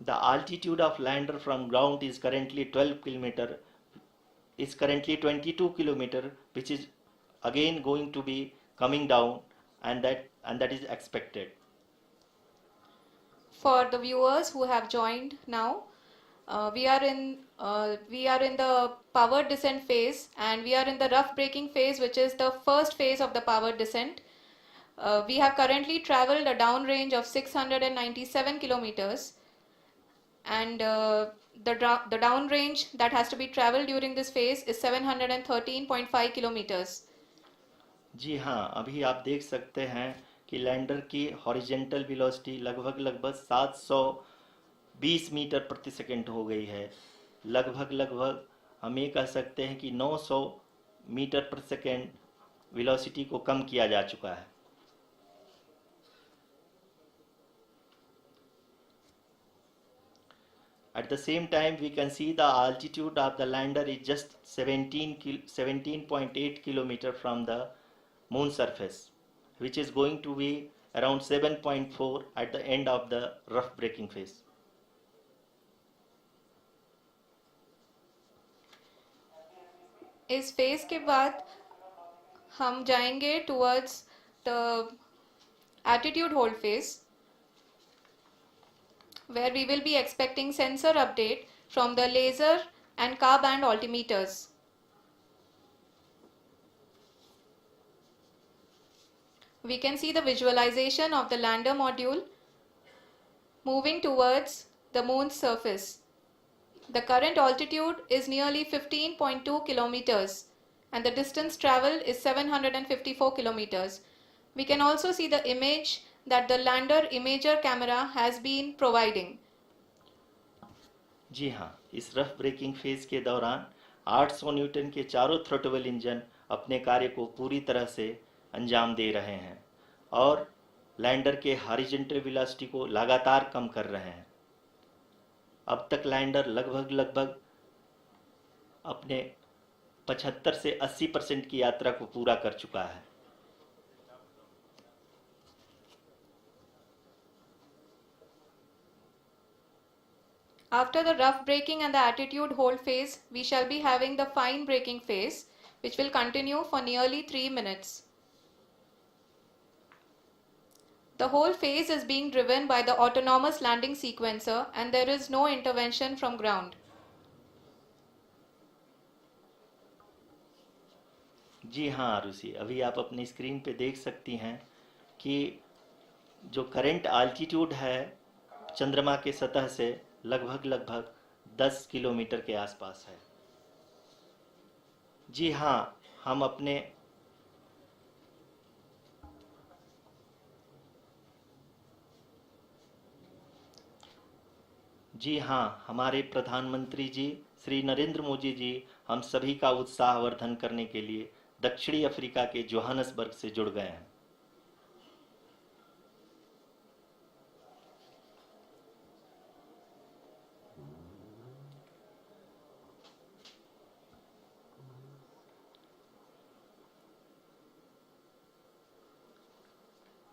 The altitude of lander from ground is currently 22 kilometer, which is again going to be coming down, and that is expected. For the viewers who have joined now, we are in the powered descent phase, and we are in the rough braking phase, which is the first phase of the powered descent. We have currently traveled a downrange of 697 kilometers, and the downrange that has to be traveled during this phase is 713.5 kilometers. जी हाँ, अभी आप देख सकते हैं कि lander की horizontal velocity लगभग 720 metre प्रति सेकंड हो गई है। लगभग हम ये कह सकते हैं कि 900 मीटर प्रति सेकंड वेलोसिटी को कम किया जा चुका है। At the same time, we can see the altitude of the lander is just 17.8 kilometer from the moon surface, which is going to be around 7.4 at the end of the rough braking phase. इस phase के बाद हम जाएंगे towards the attitude hold phase, where we will be expecting sensor update from the laser and car band altimeters. We can see the visualization of the lander module moving towards the moon's surface. The current altitude is nearly 15.2 kilometers and the distance traveled is 754 kilometers. We can also see the image that the lander imager camera has been providing. जी हाँ, इस rough breaking phase के दौरान 800 Newton के चारों throttle engine अपने कार्य को पूरी तरह से अंजाम दे रहे हैं और लैंडर के हॉरिजॉन्टल वेलोसिटी को लगातार कम कर रहे हैं। अब तक लैंडर लगभग अपने 75 से 80% की यात्रा को पूरा कर चुका है। After the rough braking and the attitude hold phase, we shall be having the fine braking phase, which will continue for nearly 3 minutes. The whole phase is being driven by the autonomous landing sequencer and there is no intervention from ground. जी हाँ आरुषि, अभी आप अपनी screen पे देख सकती हैं कि जो करंट आल्टीट्यूड है चंद्रमा के सतह से लगभग 10 किलोमीटर के आसपास है। जी हाँ, हमारे प्रधानमंत्री जी श्री नरेंद्र मोदी जी हम सभी का उत्साहवर्धन करने के लिए दक्षिणी अफ्रीका के जोहानसबर्ग से जुड़ गए हैं।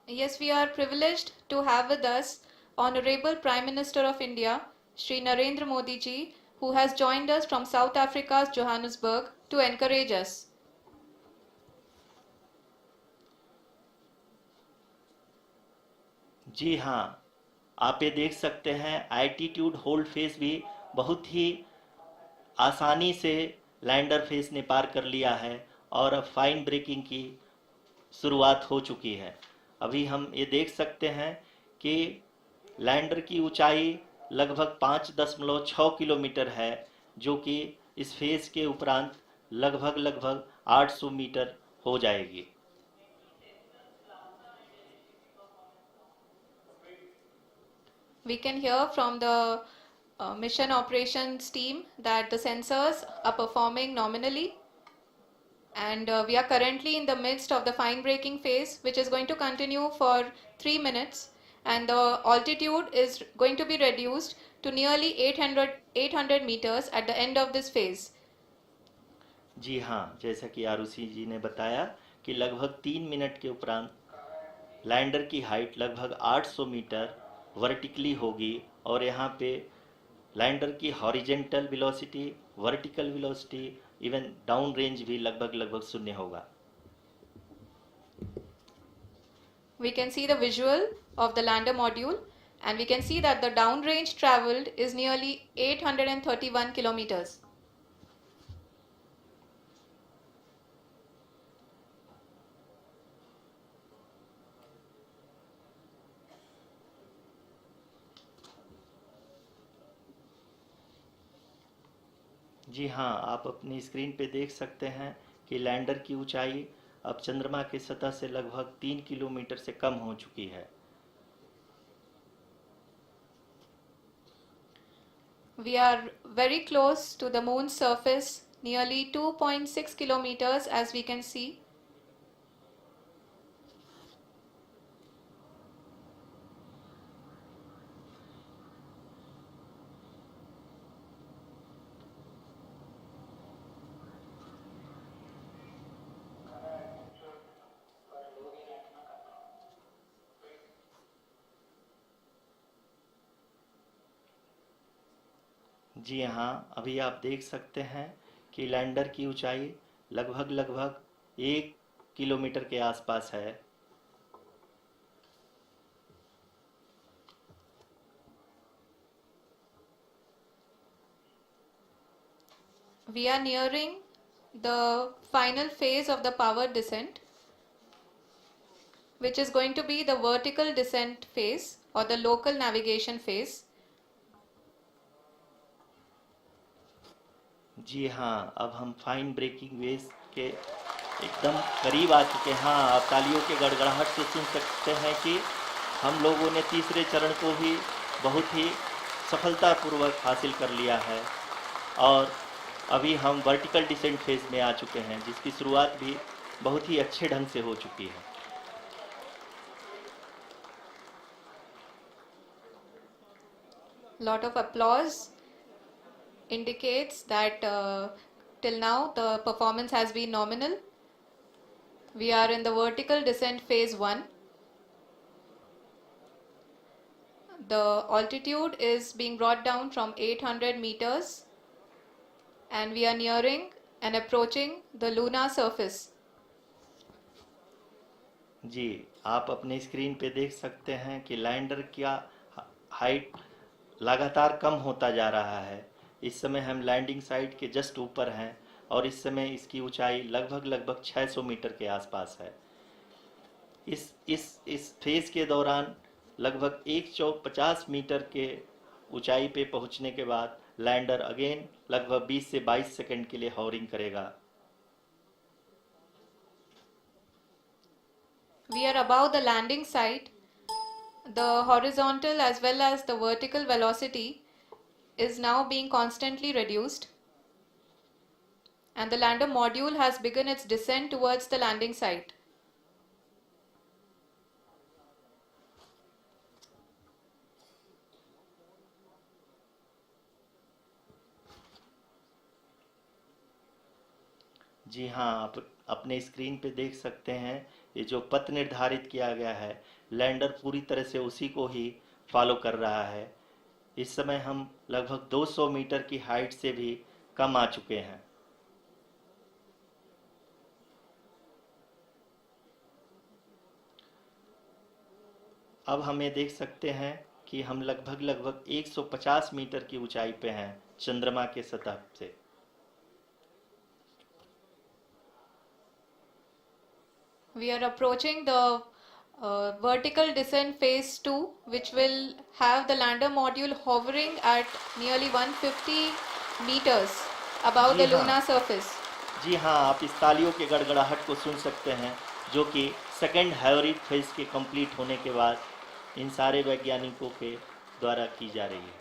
Yes, we are privileged to have with us Honorable Prime Minister of India, Shri Narendra Modi ji, who has joined us from South Africa's Johannesburg to encourage us. जी हाँ, आप ये देख सकते हैं एल्टीट्यूड होल्ड फेस भी बहुत ही आसानी से लैंडर फेस ने पार कर लिया है और अब फाइन ब्रेकिंग की शुरुआत हो चुकी है। अभी हम ये देख सकते हैं कि लैंडर की ऊंचाई लगभग 5.6 किलोमीटर है, जो कि इस फेज के उपरांत लगभग 800 मीटर हो जाएगी। We can hear from the mission operations team that the sensors are performing nominally, and we are currently in the midst of the fine braking phase, which is going to continue for 3 minutes, and the altitude is going to be reduced to nearly 800 meters at the end of this phase. जी हाँ, जैसा कि आरुषि जी ने बताया कि लगभग 3 minute के उपरांत lander की हाइट लगभग 800 मीटर वर्टिकली होगी और यहाँ पे लैंडर की horizontal velocity, vertical velocity, even down range भी लगभग शून्य होगा। We can see the visual of the lander module And we can see that the downrange traveled is nearly 831 kilometers. जी हाँ, आप अपनी स्क्रीन पे देख सकते हैं कि लैंडर की ऊंचाई अब चंद्रमा की सतह से लगभग 3 किलोमीटर से कम हो चुकी है। We are very close to the moon's surface, nearly 2.6 kilometers as we can see. जी हाँ, अभी आप देख सकते हैं कि लैंडर की ऊंचाई लगभग 1 किलोमीटर के आसपास है। We are nearing the final phase of the power descent, which is going to be the vertical descent phase or the local navigation phase. जी हाँ, अब हम फाइन ब्रेकिंग वेव्स के एकदम करीब आ चुके हैं। हाँ, आप तालियों के गड़गड़ाहट से सुन सकते हैं कि हम लोगों ने तीसरे चरण को भी बहुत ही सफलतापूर्वक हासिल कर लिया है और अभी हम वर्टिकल डिसेंट फेज में आ चुके हैं, जिसकी शुरुआत भी बहुत ही अच्छे ढंग से हो चुकी है। Lot of applause indicates that till now the performance has been nominal. We are in the vertical descent phase 1. The altitude is being brought down from 800 meters and we are nearing and approaching the lunar surface. जी, आप अपने screen पे देख सकते हैं कि lander का height लगातार कम होता जा रहा है। इस समय हम लैंडिंग साइट के जस्ट ऊपर हैं और इस समय इसकी ऊंचाई लगभग 600 मीटर के आसपास है। इस फेज के दौरान लगभग 150 मीटर के ऊंचाई पे पहुंचने के बाद लैंडर अगेन लगभग 20 से 22 सेकंड के लिए हॉवरिंग करेगा। We are above the landing site. The horizontal as well as the vertical velocity is now being constantly reduced and the lander module has begun its descent towards the landing site. जी हाँ, आप अपने screen पे देख सकते हैं ये जो पथ निर्धारित किया गया है, लैंडर पूरी तरह से उसी को ही फॉलो कर रहा है। इस समय हम लगभग 200 मीटर की हाइट से भी कम आ चुके हैं। अब हमें देख सकते हैं कि हम लगभग 150 मीटर की ऊंचाई पे हैं चंद्रमा के सतह से। We are approaching the vertical descent phase 2, which will have the lander module hovering at nearly 150 meters above the lunar surface. जी हाँ, आप इस तालियों के गड़गड़ाहट को सुन सकते हैं, जो कि सेकेंड हैवरिक फेज के कंप्लीट होने के बाद इन सारे वैज्ञानिकों के द्वारा की जा रही है।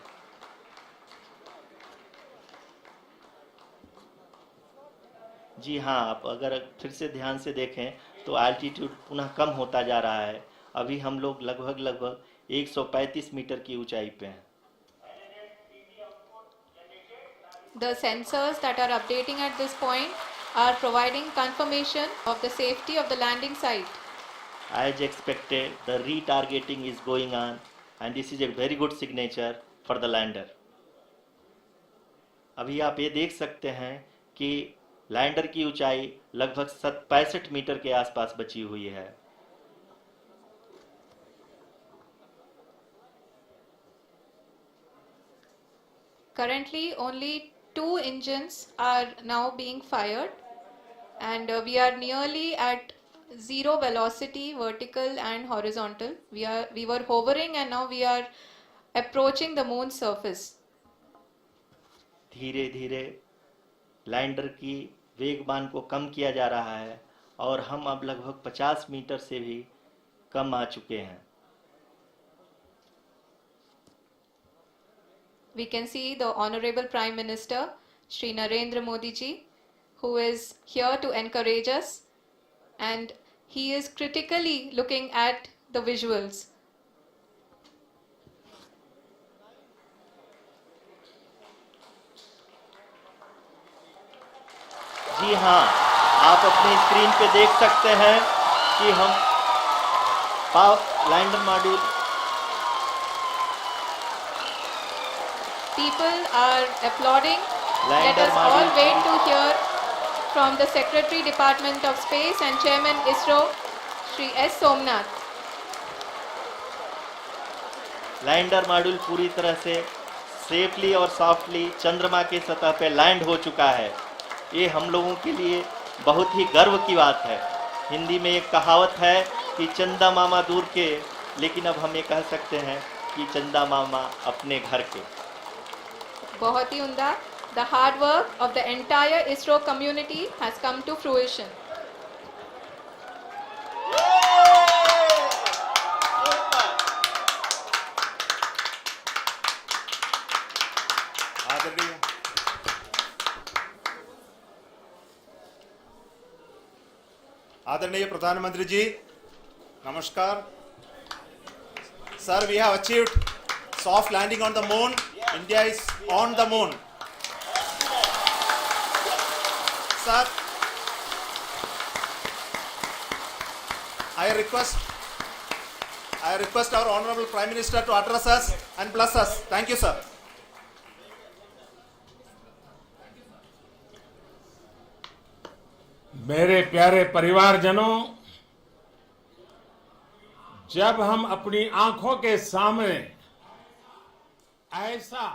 जी हाँ, आप अगर फिर से ध्यान से देखें तो एल्टीट्यूड पुनः कम होता जा रहा है। अभी हम लोग लगभग 135 मीटर की ऊंचाई पे हैं। The sensors that are updating at this point are providing confirmation of the safety of the landing site. As expected, the retargeting is going on and this is a very good signature for the lander. अभी आप ये देख सकते हैं कि lander की ऊंचाई लगभग 65 मीटर के आसपास बची हुई है। Currently, only 2 engines are now being fired, and we are nearly at zero velocity, vertical and horizontal. We were hovering, and now we are approaching the moon's surface. धीरे धीरे लैंडर की वेगमान को कम किया जा रहा है और हम अब लगभग 50 मीटर से भी कम आ चुके हैं. We can see the Honorable Prime Minister, Shri Narendra Modi ji, who is here to encourage us, and he is critically looking at the visuals. जी हाँ, आप अपनी स्क्रीन पे देख सकते हैं कि हम lander module. People are applauding. Let Lander us all module. wait to hear from the Secretary Department of Space and Chairman ISRO, Shri S. Somnath. Lander module पूरी तरह से सेफली और सॉफ्टली चंद्रमा के सतह पे लैंड हो चुका है. ये हम लोगों के लिए बहुत ही गर्व की बात है. हिंदी में एक कहावत है कि चंदा मामा दूर के, लेकिन अब हम ये कह सकते हैं कि चंदा मामा अपने घर के. बहुत ही उम्दा. The hard work of the entire ISRO community has come to fruition. आदरणीय प्रधानमंत्री जी, नमस्कार. Sir, we have achieved soft landing on the moon. India is on the moon. Sir, I request our Honorable Prime Minister to address us and bless us. Thank you, sir. मेरे प्यारे परिवारजनों, जब हम अपनी आंखों के सामने ऐसा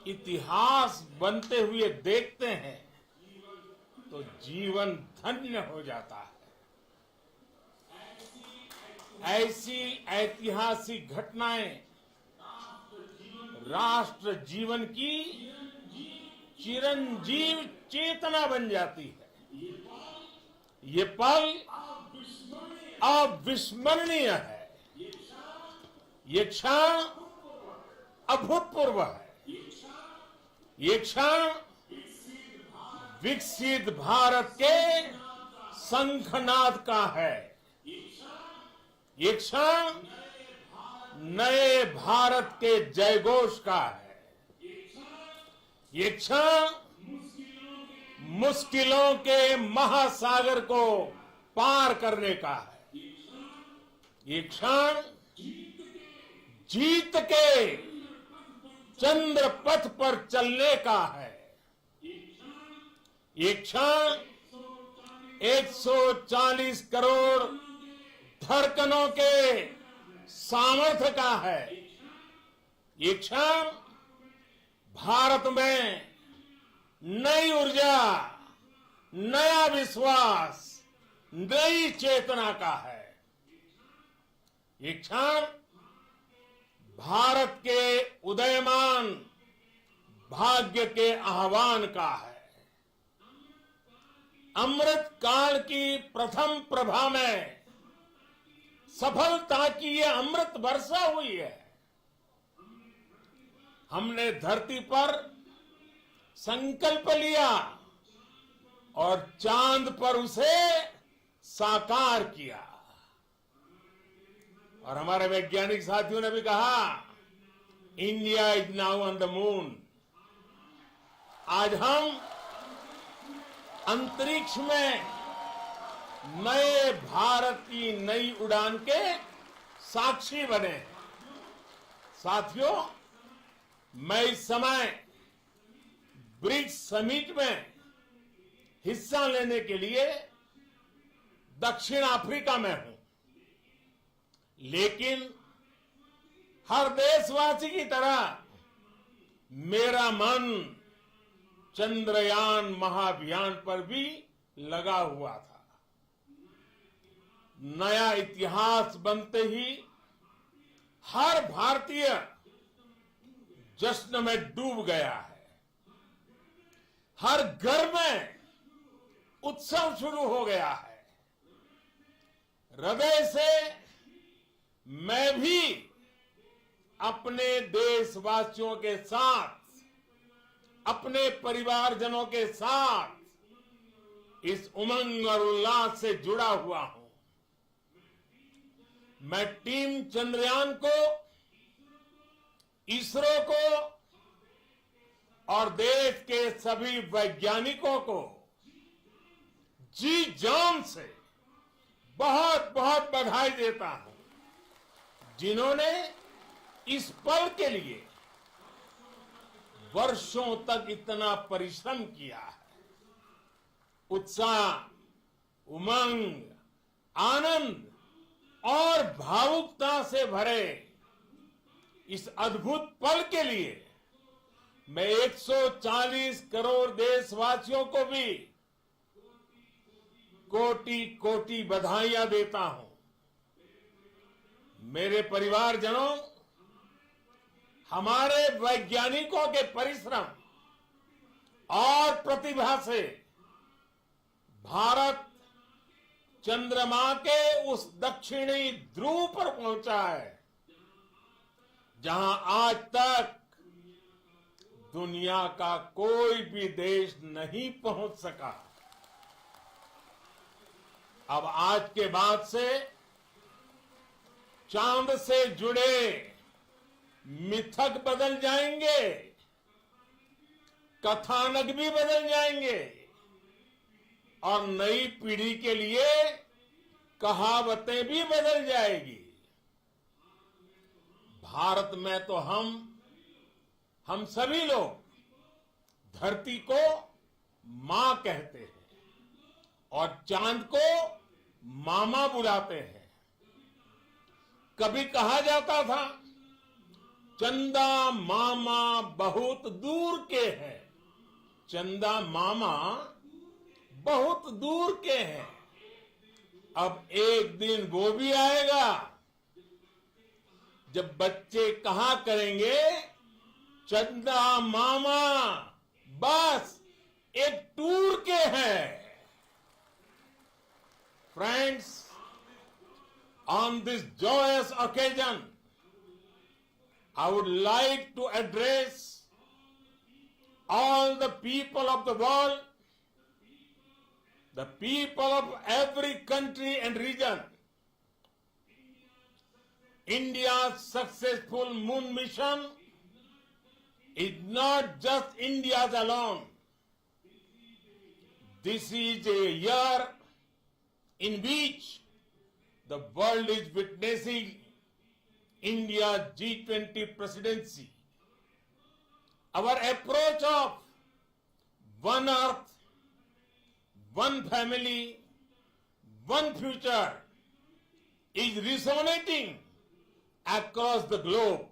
इतिहास बनते हुए देखते हैं तो जीवन धन्य हो जाता है. ऐसी ऐतिहासिक घटनाएं राष्ट्र जीवन की चिरंजीव चेतना बन जाती है. ये पल अविस्मरणीय है. ये क्षण अभूतपूर्व है. ये क्षण विकसित भारत के शंखनाद का है. ये क्षण नए भारत के जयघोष का है. ये क्षण मुश्किलों के महासागर को पार करने का है. ये क्षण जीत के चंद्र पथ पर चलने का है. ये क्षण 140 करोड़ धड़कनों के सामर्थ्य का है. ये क्षण भारत में नई ऊर्जा, नया विश्वास, नई चेतना का है. ये क्षण भारत के उदयमान भाग्य के आह्वान का है. अमृत काल की प्रथम प्रभा में सफलता की ये अमृत वर्षा हुई है. हमने धरती पर संकल्प लिया और चांद पर उसे साकार किया. और हमारे वैज्ञानिक साथियों ने भी कहा, India is now on the moon. आज हम अंतरिक्ष में नए भारत की नई उड़ान के साक्षी बने. साथियों, मैं इस समय ब्रिक्स समिट में हिस्सा लेने के लिए दक्षिण अफ्रीका में हूं. लेकिन हर देशवासी की तरह मेरा मन चंद्रयान महाअभियान पर भी लगा हुआ था। नया इतिहास बनते ही हर भारतीय जश्न में डूब गया है। हर घर में उत्सव शुरू हो गया है। हृदय से मैं भी अपने देशवासियों के साथ, अपने परिवारजनों के साथ इस उमंग और उल्लास से जुड़ा हुआ हूं। मैं टीम चंद्रयान को, इसरो को और देश के सभी वैज्ञानिकों को जी जान से बहुत बहुत बधाई देता हूं, जिन्होंने इस पल के लिए वर्षों तक इतना परिश्रम किया है। उत्साह, उमंग, आनंद और भावुकता से भरे इस अद्भुत पल के लिए मैं 140 करोड़ देशवासियों को भी कोटि कोटि बधाइयां देता हूं। मेरे परिवारजनों, हमारे वैज्ञानिकों के परिश्रम और प्रतिभा से भारत चंद्रमा के उस दक्षिणी ध्रुव पर पहुंचा है, जहां आज तक दुनिया का कोई भी देश नहीं पहुंच सका। अब आज के बाद से चांद से जुड़े मिथक बदल जाएंगे, कथानक भी बदल जाएंगे और नई पीढ़ी के लिए कहावतें भी बदल जाएगी। भारत में तो हम सभी लोग धरती को मां कहते हैं और चांद को मामा बुलाते हैं। कभी कहा जाता था, चंदा मामा बहुत दूर के हैं। चंदा मामा बहुत दूर के हैं। अब एक दिन वो भी आएगा जब बच्चे कहा करेंगे, चंदा मामा बस एक टूर के हैं। Friends, on this joyous occasion, I would like to address all the people of the world, the people of every country and region. India's successful moon mission is not just India's alone. This is a year in which the world is witnessing India's G20 presidency. Our approach of one earth, one family, one future is resonating across the globe.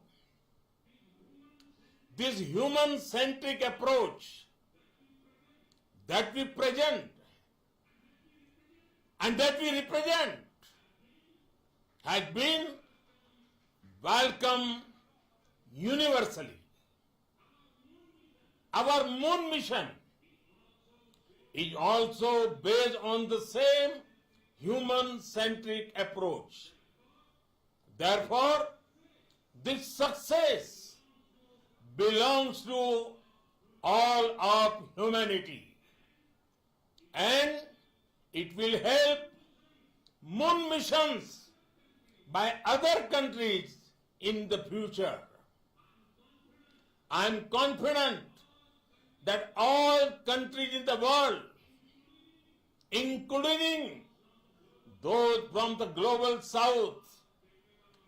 This human-centric approach that we present and that we represent has been welcomed universally. Our moon mission is also based on the same human-centric approach. Therefore, this success belongs to all of humanity, and it will help moon missions by other countries in the future. I am confident that all countries in the world, including those from the global south,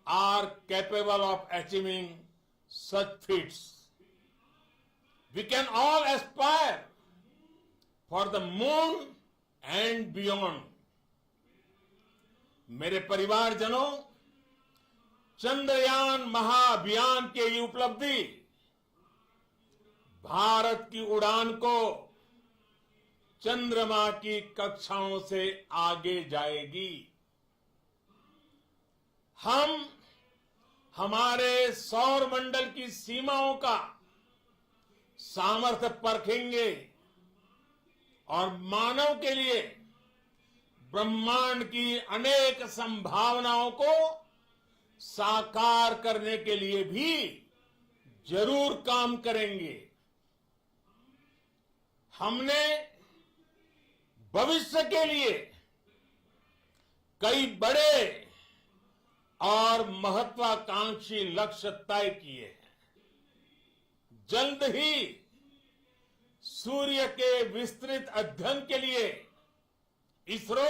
are capable of achieving such feats. We can all aspire for the moon and beyond. मेरे परिवारजनों, चंद्रयान महाअभियान की ये उपलब्धि भारत की उड़ान को चंद्रमा की कक्षाओं से आगे जाएगी। हम हमारे सौर मंडल की सीमाओं का सामर्थ्य परखेंगे और मानव के लिए ब्रह्मांड की अनेक संभावनाओं को साकार करने के लिए भी जरूर काम करेंगे। हमने भविष्य के लिए कई बड़े और महत्वाकांक्षी लक्ष्य तय किए हैं। जल्द ही सूर्य के विस्तृत अध्ययन के लिए ISRO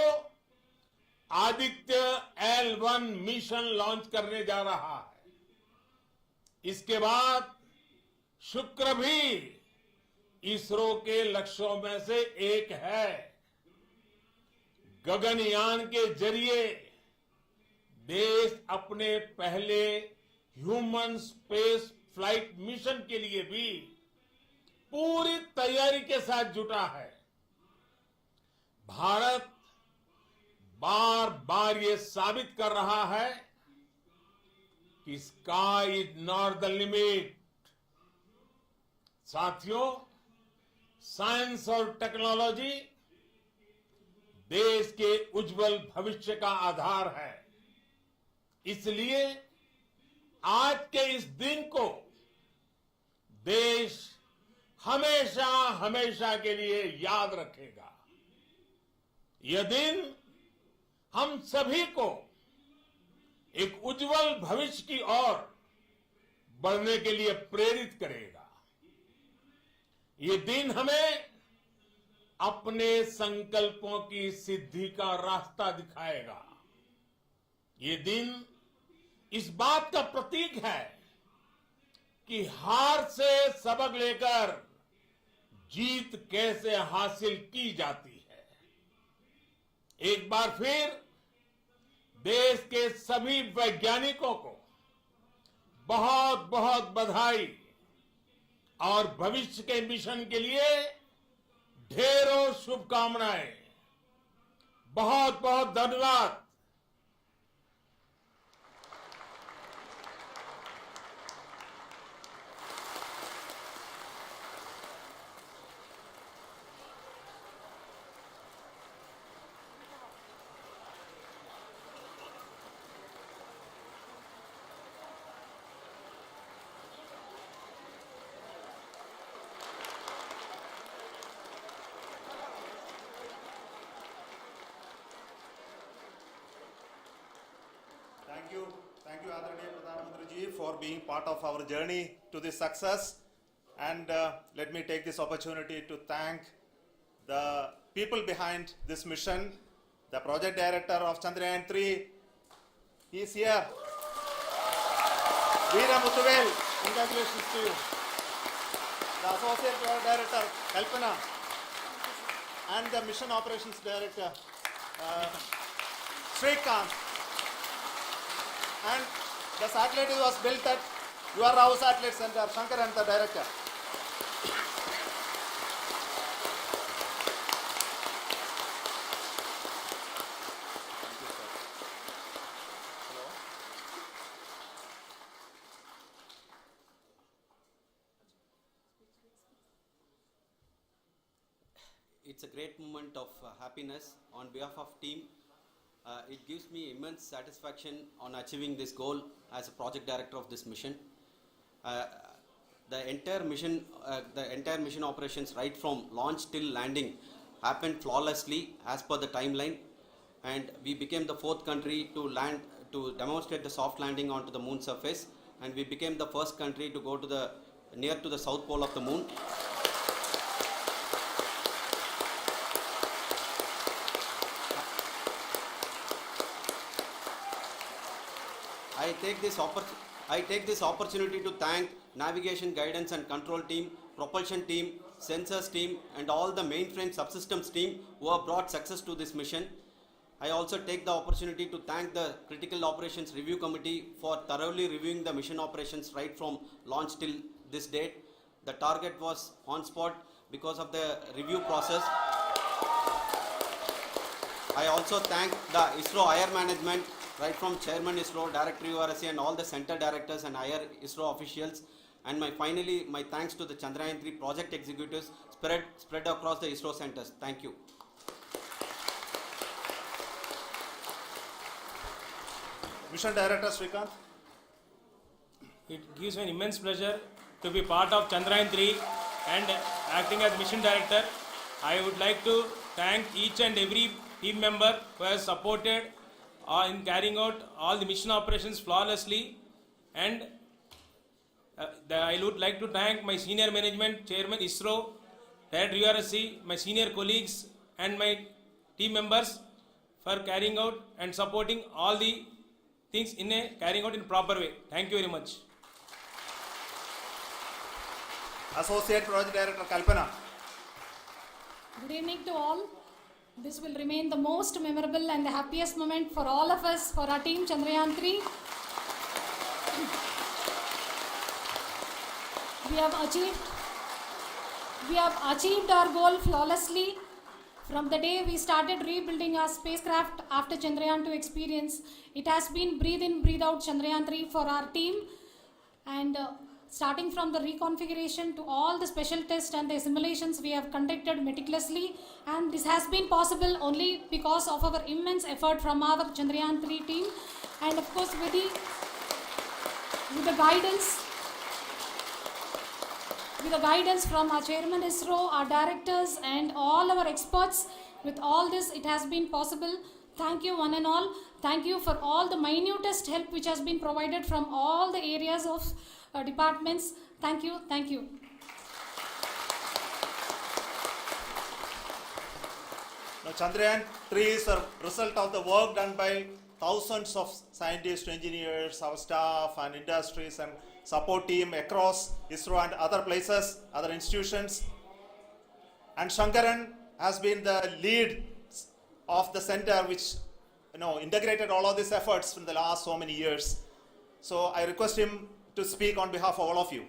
Aditya L1 mission launch करने जा रहा है। इसके बाद शुक्र भी इसरो के लक्ष्यों में से एक है। गगनयान के जरिए देश अपने पहले ह्यूमन स्पेस फ्लाइट मिशन के लिए भी पूरी तैयारी के साथ जुटा है। भारत बार बार ये साबित कर रहा है कि sky is not the limit. साथियों, साइंस और टेक्नोलॉजी देश के उज्जवल भविष्य का आधार है। इसलिए आज के इस दिन को देश हमेशा हमेशा के लिए याद रखेगा। यह दिन हम सभी को एक उज्जवल भविष्य की ओर बढ़ने के लिए प्रेरित करेगा। ये दिन हमें अपने संकल्पों की सिद्धि का रास्ता दिखाएगा। ये दिन इस बात का प्रतीक है कि हार से सबक लेकर जीत कैसे हासिल की जाती है। एक बार फिर देश के सभी वैज्ञानिकों को बहुत बहुत बधाई और भविष्य के मिशन के लिए ढेरों शुभकामनाएं। बहुत बहुत धन्यवाद। Thank you, Adharaniya Pradhan Mantri ji, for being part of our journey to this success. And let me take this opportunity to thank the people behind this mission. The project director of Chandrayaan 3, he is here. Veera Muthuvel, congratulations to you. The associate director, Kalpana, and the mission operations director, Srikanth. And the satellite was built at your house satellite center, Shankar and the director. It's a great moment of happiness on behalf of team. It gives me immense satisfaction on achieving this goal as a project director of this mission. The entire mission operations right from launch till landing happened flawlessly as per the timeline, and we became the 4th country to land to demonstrate the soft landing onto the moon surface, and we became the first country to go to near to the south pole of the moon. I take this opportunity to thank navigation, guidance and control team, propulsion team, sensors team and all the mainframe subsystems team who have brought success to this mission. I also take the opportunity to thank the Critical Operations Review Committee for thoroughly reviewing the mission operations right from launch till this date. The target was on spot because of the review process. I also thank the ISRO higher management, right from Chairman ISRO, Director URSC, and all the center directors and higher ISRO officials. And finally, my thanks to the Chandrayaan 3 project executives spread across the ISRO centers. Thank you. Mission Director Srikanth. It gives me an immense pleasure to be part of Chandrayaan 3 and acting as Mission Director. I would like to thank each and every team member who has supported in carrying out all the mission operations flawlessly, and I would like to thank my senior management, Chairman ISRO, Director URSC, my senior colleagues and my team members for carrying out and supporting all the things carrying out in proper way. Thank you very much. Associate Project Director Kalpana. Good evening to all. This will remain the most memorable and the happiest moment for all of us, for our team Chandrayaan 3. We have achieved our goal flawlessly. From the day we started rebuilding our spacecraft after Chandrayaan 2 experience, it has been breathe in, breathe out Chandrayaan 3 for our team. And starting from the reconfiguration to all the special tests and the simulations we have conducted meticulously, and this has been possible only because of our immense effort from our Chandrayaan 3 team, and of course with the guidance from our Chairman ISRO, our directors and all our experts. With all this, it has been possible. Thank you one and all. Thank you for all the minutest help which has been provided from all the areas of departments. Thank you. Thank you. Now, Chandrayaan 3 is a result of the work done by thousands of scientists, engineers, our staff and industries and support team across ISRO and other places, other institutions. And Shankaran has been the lead of the center which integrated all of these efforts in the last so many years. So I request him to speak on behalf of all of you.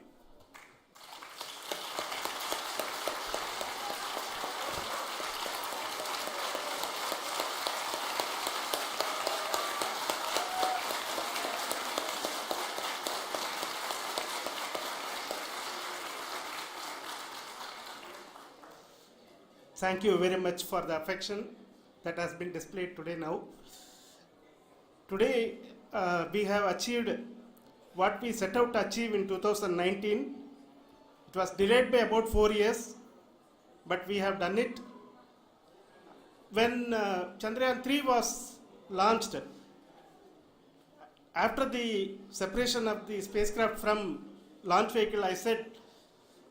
Thank you very much for the affection that has been displayed today now. Today we have achieved what we set out to achieve in 2019. It was delayed by about 4 years, but we have done it. When Chandrayaan 3 was launched, after the separation of the spacecraft from launch vehicle, I said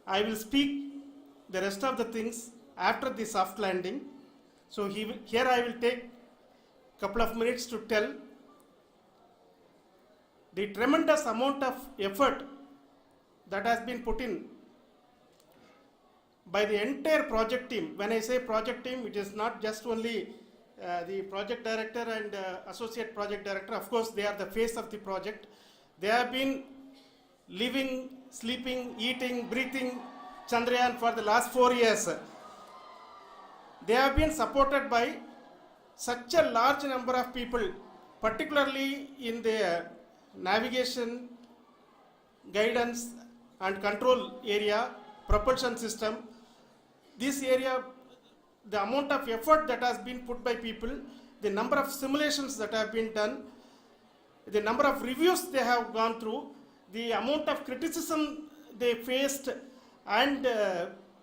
I will speak the rest of the things after the soft landing. So here I will take a couple of minutes to tell the tremendous amount of effort that has been put in by the entire project team. When I say project team, it is not just only the project director and associate project director. Of course, they are the face of the project. They have been living, sleeping, eating, breathing Chandrayaan for the last 4 years. They have been supported by such a large number of people, particularly in the navigation, guidance and control area, propulsion system. This area, the amount of effort that has been put by people, the number of simulations that have been done, the number of reviews they have gone through, the amount of criticism they faced and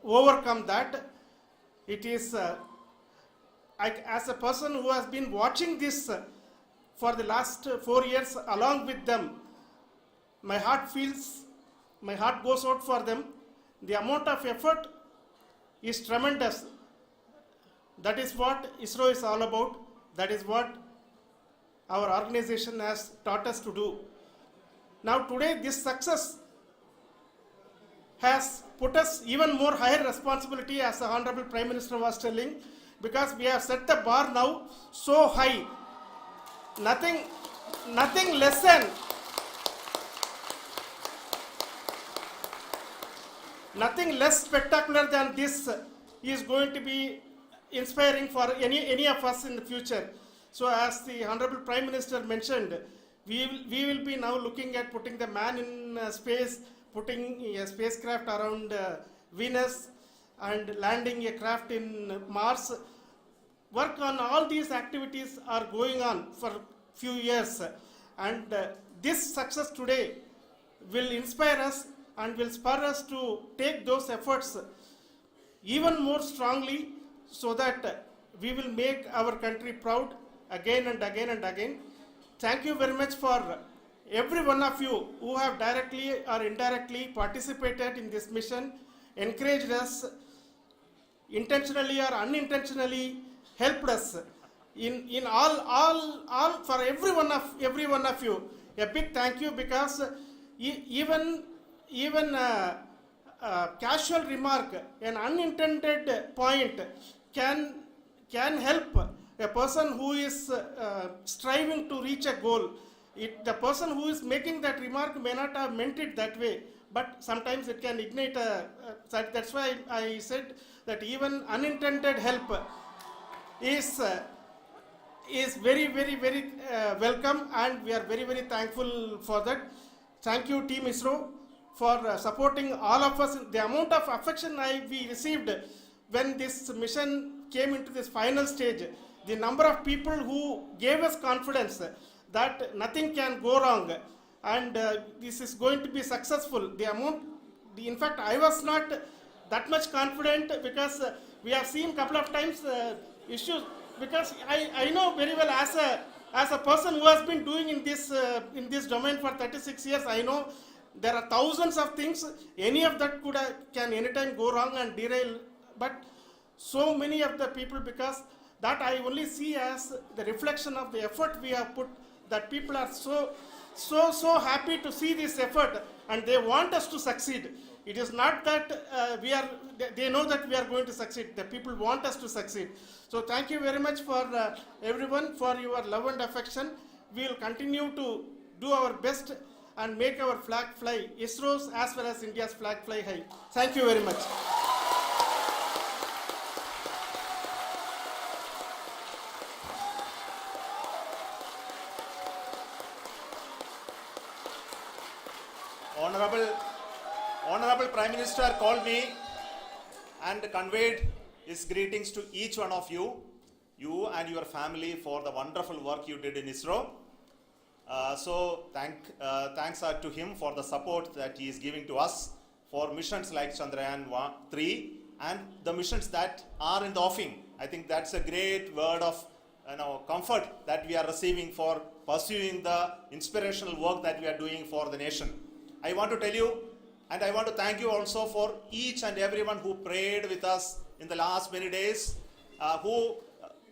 overcome that. It is, as a person who has been watching this for the last 4 years along with them, my heart goes out for them. The amount of effort is tremendous. That is what ISRO is all about. That is what our organization has taught us to do. Now today this success has put us even more higher responsibility, as the Honorable Prime Minister was telling, because we have set the bar now so high. Nothing less than nothing less spectacular than this is going to be inspiring for any of us in the future. So as the Honorable Prime Minister mentioned, we will be now looking at putting the man in space, putting a spacecraft around Venus and landing a craft in Mars. Work on all these activities are going on for few years, and this success today will inspire us and will spur us to take those efforts even more strongly, so that we will make our country proud again and again and again. Thank you very much for every one of you who have directly or indirectly participated in this mission, encouraged us, intentionally or unintentionally helped us in all for every one of you. A big thank you, because even casual remark, an unintended point can help a person who is striving to reach a goal. The person who is making that remark may not have meant it that way, but sometimes it can ignite that's why I said that even unintended help is very, very, very welcome, and we are very, very thankful for that. Thank you, Team ISRO, for supporting all of us. The amount of affection we received when this mission came into this final stage, the number of people who gave us confidence that nothing can go wrong and this is going to be successful. In fact, I was not that much confident, because we have seen a couple of times issues, because I know very well as a person who has been doing in this domain for 36 years, I know there are thousands of things. Any of that can anytime go wrong and derail, but so many of the people, because that I only see as the reflection of the effort we have put, that people are so happy to see this effort and they want us to succeed. It is not that they know that we are going to succeed. The people want us to succeed. So thank you very much for everyone for your love and affection. We will continue to do our best and make our flag fly, ISRO's as well as India's flag fly high. Thank you very much. Honorable Prime Minister called me and conveyed his greetings to each one of you and your family, for the wonderful work you did in ISRO. So thanks are to him for the support that he is giving to us for missions like Chandrayaan 3 and the missions that are in the offing. I think that's a great word of comfort that we are receiving for pursuing the inspirational work that we are doing for the nation. I want to tell you, and I want to thank you also for each and everyone who prayed with us in the last many days, who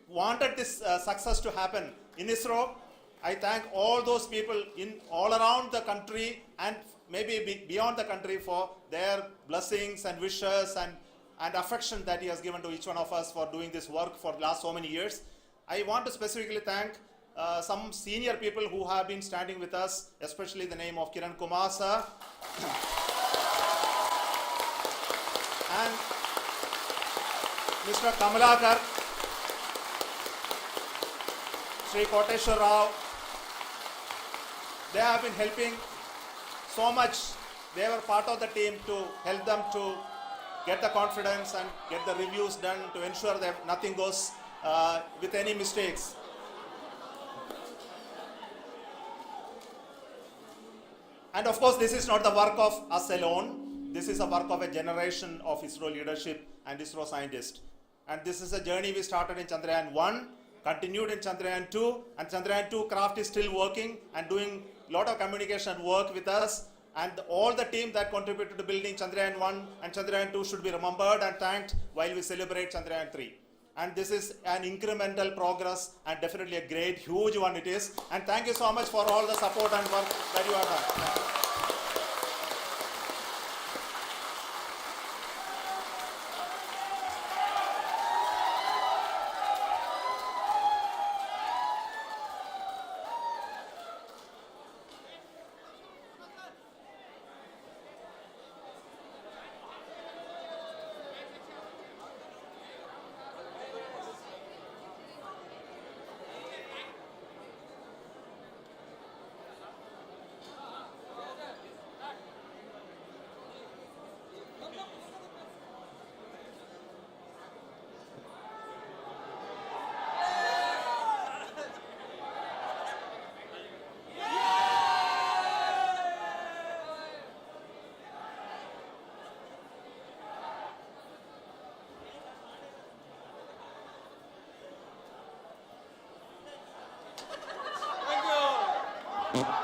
wanted this success to happen in ISRO. I thank all those people all around the country and maybe beyond the country for their blessings and wishes and affection that he has given to each one of us for doing this work for the last so many years. I want to specifically thank some senior people who have been standing with us, especially the name of Kiran Kumar sir and Mr. Kamalakar, Sri Koteshwar Rao. They have been helping so much. They were part of the team to help them to get the confidence and get the reviews done to ensure that nothing goes with any mistakes. And of course, this is not the work of us alone. This is a work of a generation of ISRO leadership and ISRO scientists. And this is a journey we started in Chandrayaan 1, continued in Chandrayaan 2, and Chandrayaan 2 craft is still working and doing a lot of communication work with us. And all the team that contributed to building Chandrayaan 1 and Chandrayaan 2 should be remembered and thanked while we celebrate Chandrayaan 3. And this is an incremental progress and definitely a great, huge one it is. And thank you so much for all the support and work that you have done. Thank you.